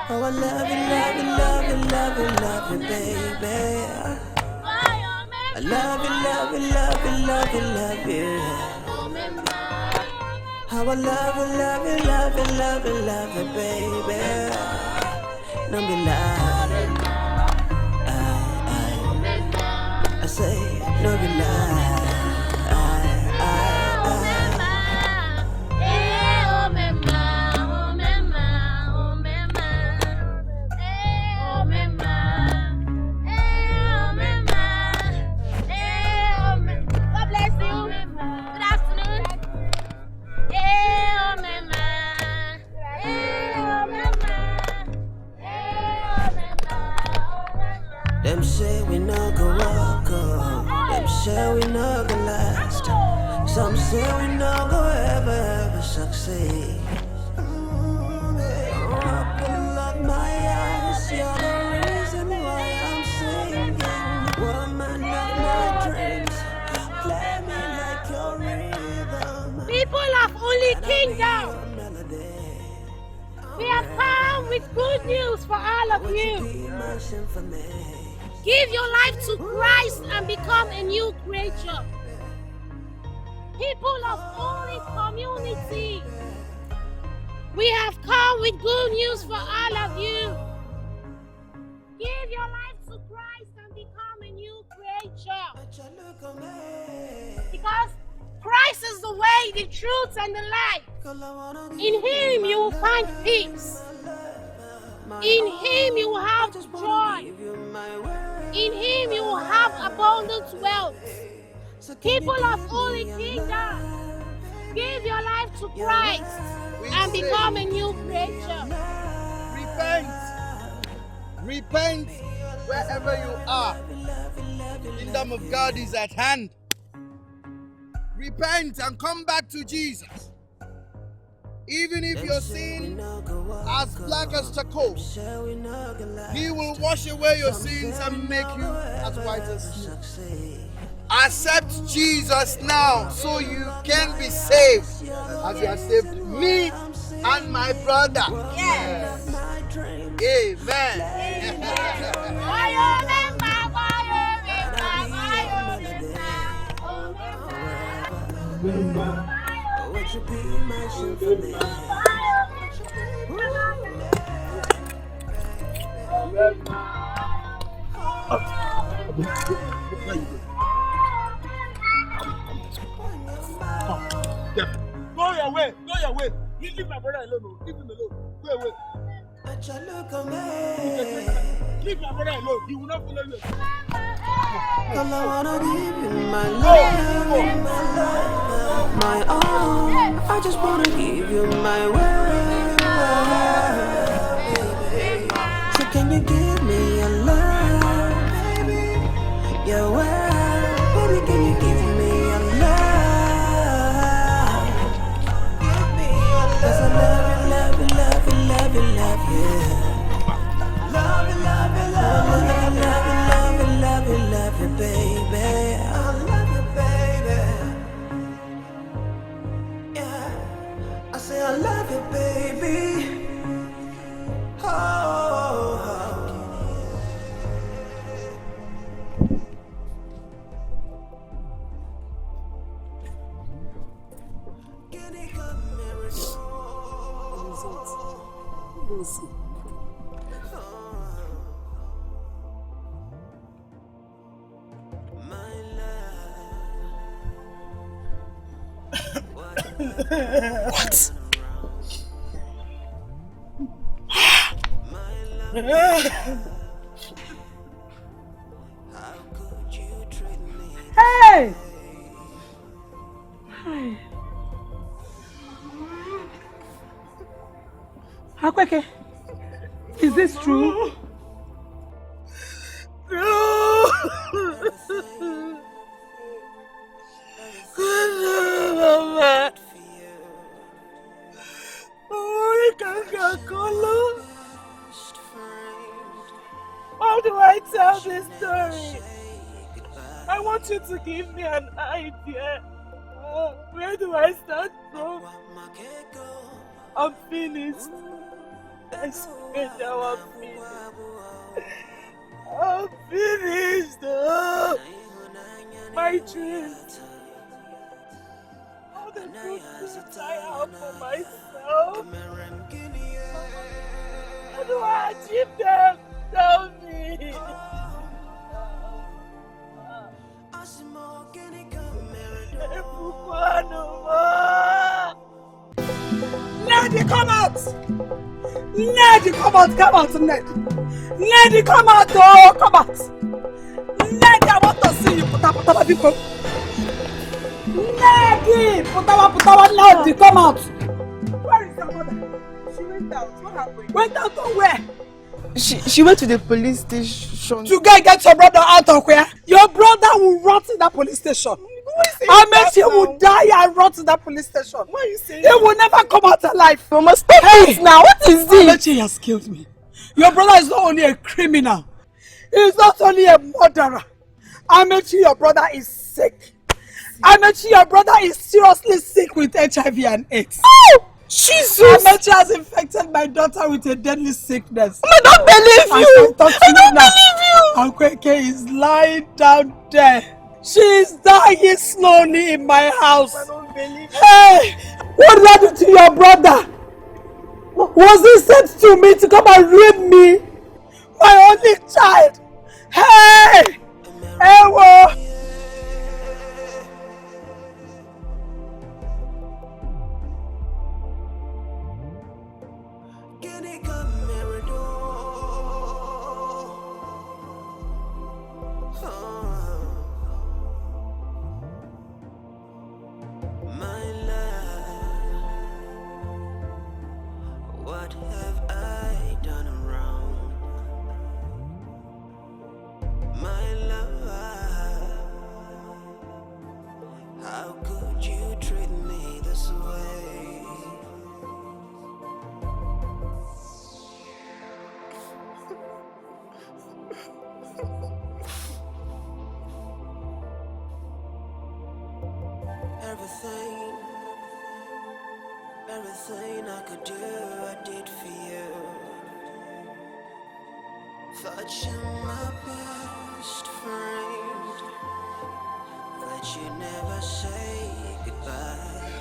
Oh, I love you, love you, love you, love you, love you, baby. I love you, love you, love you, love you, love you. How I love you, love you, love you, love you, love you, baby. Don't be lying. I say, don't be lying. Them say we not go walk up. Them say we not go last. Some say we not go ever succeed. Open up my eyes, you're the reason why I'm singing. Woman of my dreams, play me like your rhythm. People of Holy Kingdom, we have come with good news for all of you. Give your life to Christ and become a new creature. People of Holy Community, we have come with good news for all of you. Give your life to Christ and become a new creature. Because Christ is the way, the truth, and the life. In Him you will find peace. In Him you will have joy. In Him you will have abundant wealth. People of Holy Kingdom, give your life to Christ and become a new creature. Repent wherever you are. The kingdom of God is at hand. Repent and come back to Jesus. Even if your sin as black as charcoal, He will wash away your sins and make you as white as snow. Accept Jesus now so you can be saved as He has saved me and my brother. Yes. Amen. Would you be my for me? Go your way. Go your way. You leave my brother alone. Leave him alone. Go away. Leave my brother alone. He will not follow you. All I wanna give you my love, my all. I just wanna give you my word, baby. So can you give me your love, baby? Your word, baby. Can you give me your love? Give me your love. 'Cause I love you, love you, love you, love you, love you. Love you, love you, love you, love you, love you, love you, love you, baby. I love you, baby. Yeah, I say I love you, baby. Oh. What? Hey! Akweke, is this true? No! Mama! Oh, you can't get color. How do I tell this story? I want you to give me an idea. Where do I start from? I'm finished. I swear now I'm finished. I'm finished. Oh, my dreams. All the good things I have for myself. How do I achieve them? Tell me. Ned, come out! Ned, come out! Come out, Ned! Ned, come out! Oh, come out! Ned, I want to see you. Putawa, people. Ned, Putawa, Ned, come out! Where is your mother? She went out. What happened? Went out to where? She went to the police station. To get your brother out of where? Your brother will rot in that police station. Amechi will die and rot in that police station. What are you saying? He will never come out alive. Mama, stop it now. What is this? Amechi has killed me. Your brother is not only a criminal. He is not only a murderer. Amechi, your brother is sick. Amechi, your brother is seriously sick with HIV and AIDS. Oh! Jesus! Amechi has infected my daughter with a deadly sickness. I don't believe you! I don't believe you! Akweke is lying down there. She is dying slowly in my house. I don't believe you. Hey! What did I do to your brother? Was he sent to me to come and rape me? My only child! Hey! Hey, whoa! What have I done wrong? My love, how could you treat me this way? Everything I could do, I did for you. Thought you were my best friend, but you never say goodbye.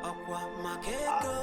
Akwa makeko,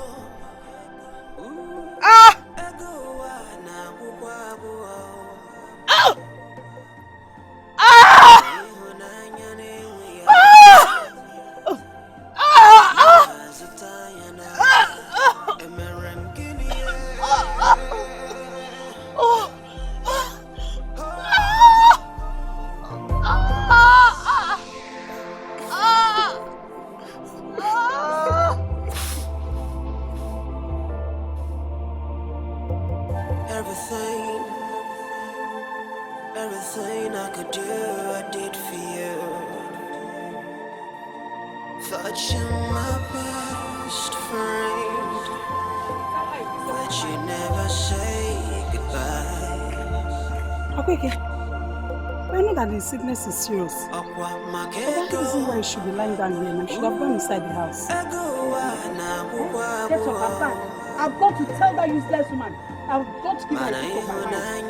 Everything I could do, I did for you. Thought you're my best friend, but you never say goodbye. Okay. I know that the sickness is serious. But that isn't why you should be lying down here. You should have gone inside the house. Get up, I'm back. I've got to tell that useless woman. I've got to give her a piece of my mind.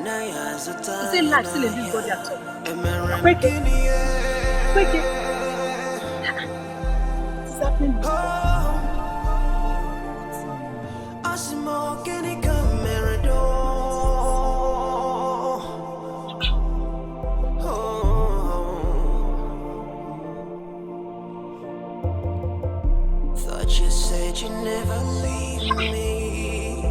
Is it life still in this body at all? Quick it. Quick it. What's happening? Thought you said you never leave me.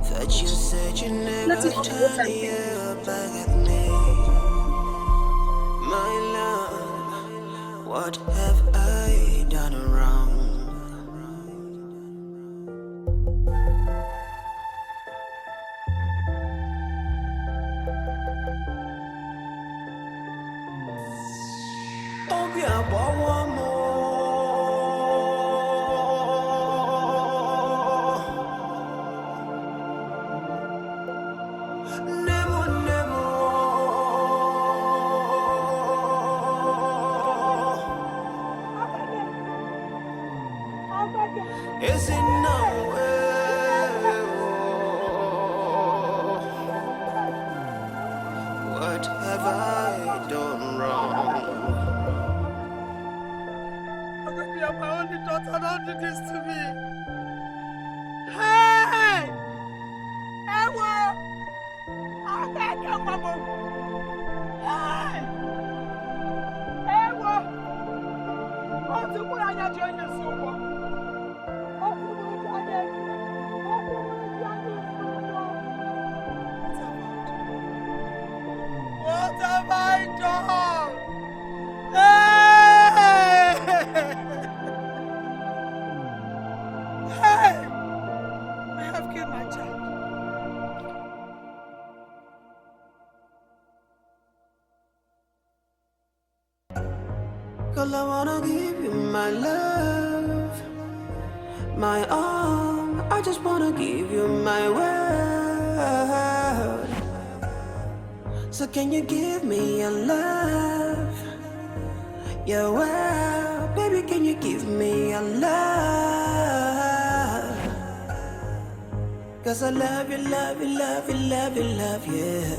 Thought you said you never turn your back at me. My love, what have I done wrong? Oh, yeah, one more. Is it nowhere? What have I done wrong? You're my only daughter, don't do this to me. Hey! Ewo! I beg you, Mama. Hey! Ewo! Oh, to put on your joint, so what? What have I done? Hey! Hey! I have killed my child. Girl, I wanna give you my love, my all. I just wanna give you my word. So can you give me your love, your word? Baby, can you give me your love? Cause I love you, love you, love you, love you, love you.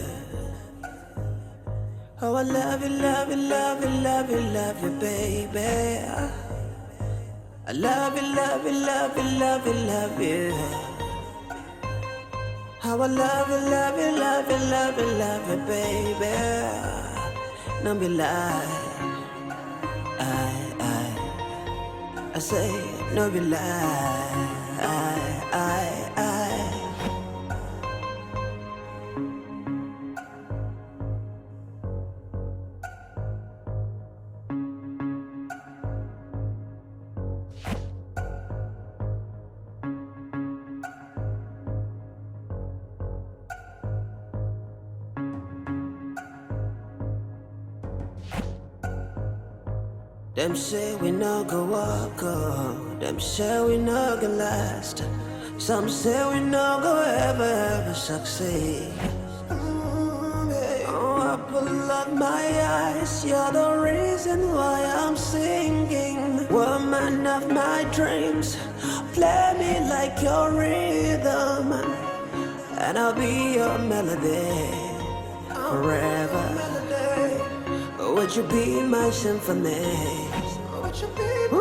Oh, I love you, love you, love you, love you, love you, baby. I love you, love you, love you, love you, love you. How I love you, love you, love you, love you, love you, baby. Don't be lie. I say, no be lie. Them say we no go walk on. Them say we no go last. Some say we no go ever succeed. Oh, I pull up my eyes. You're the reason why I'm singing. Woman of my dreams, play me like your rhythm, and I'll be your melody forever. Would you be my symphony? Would you be my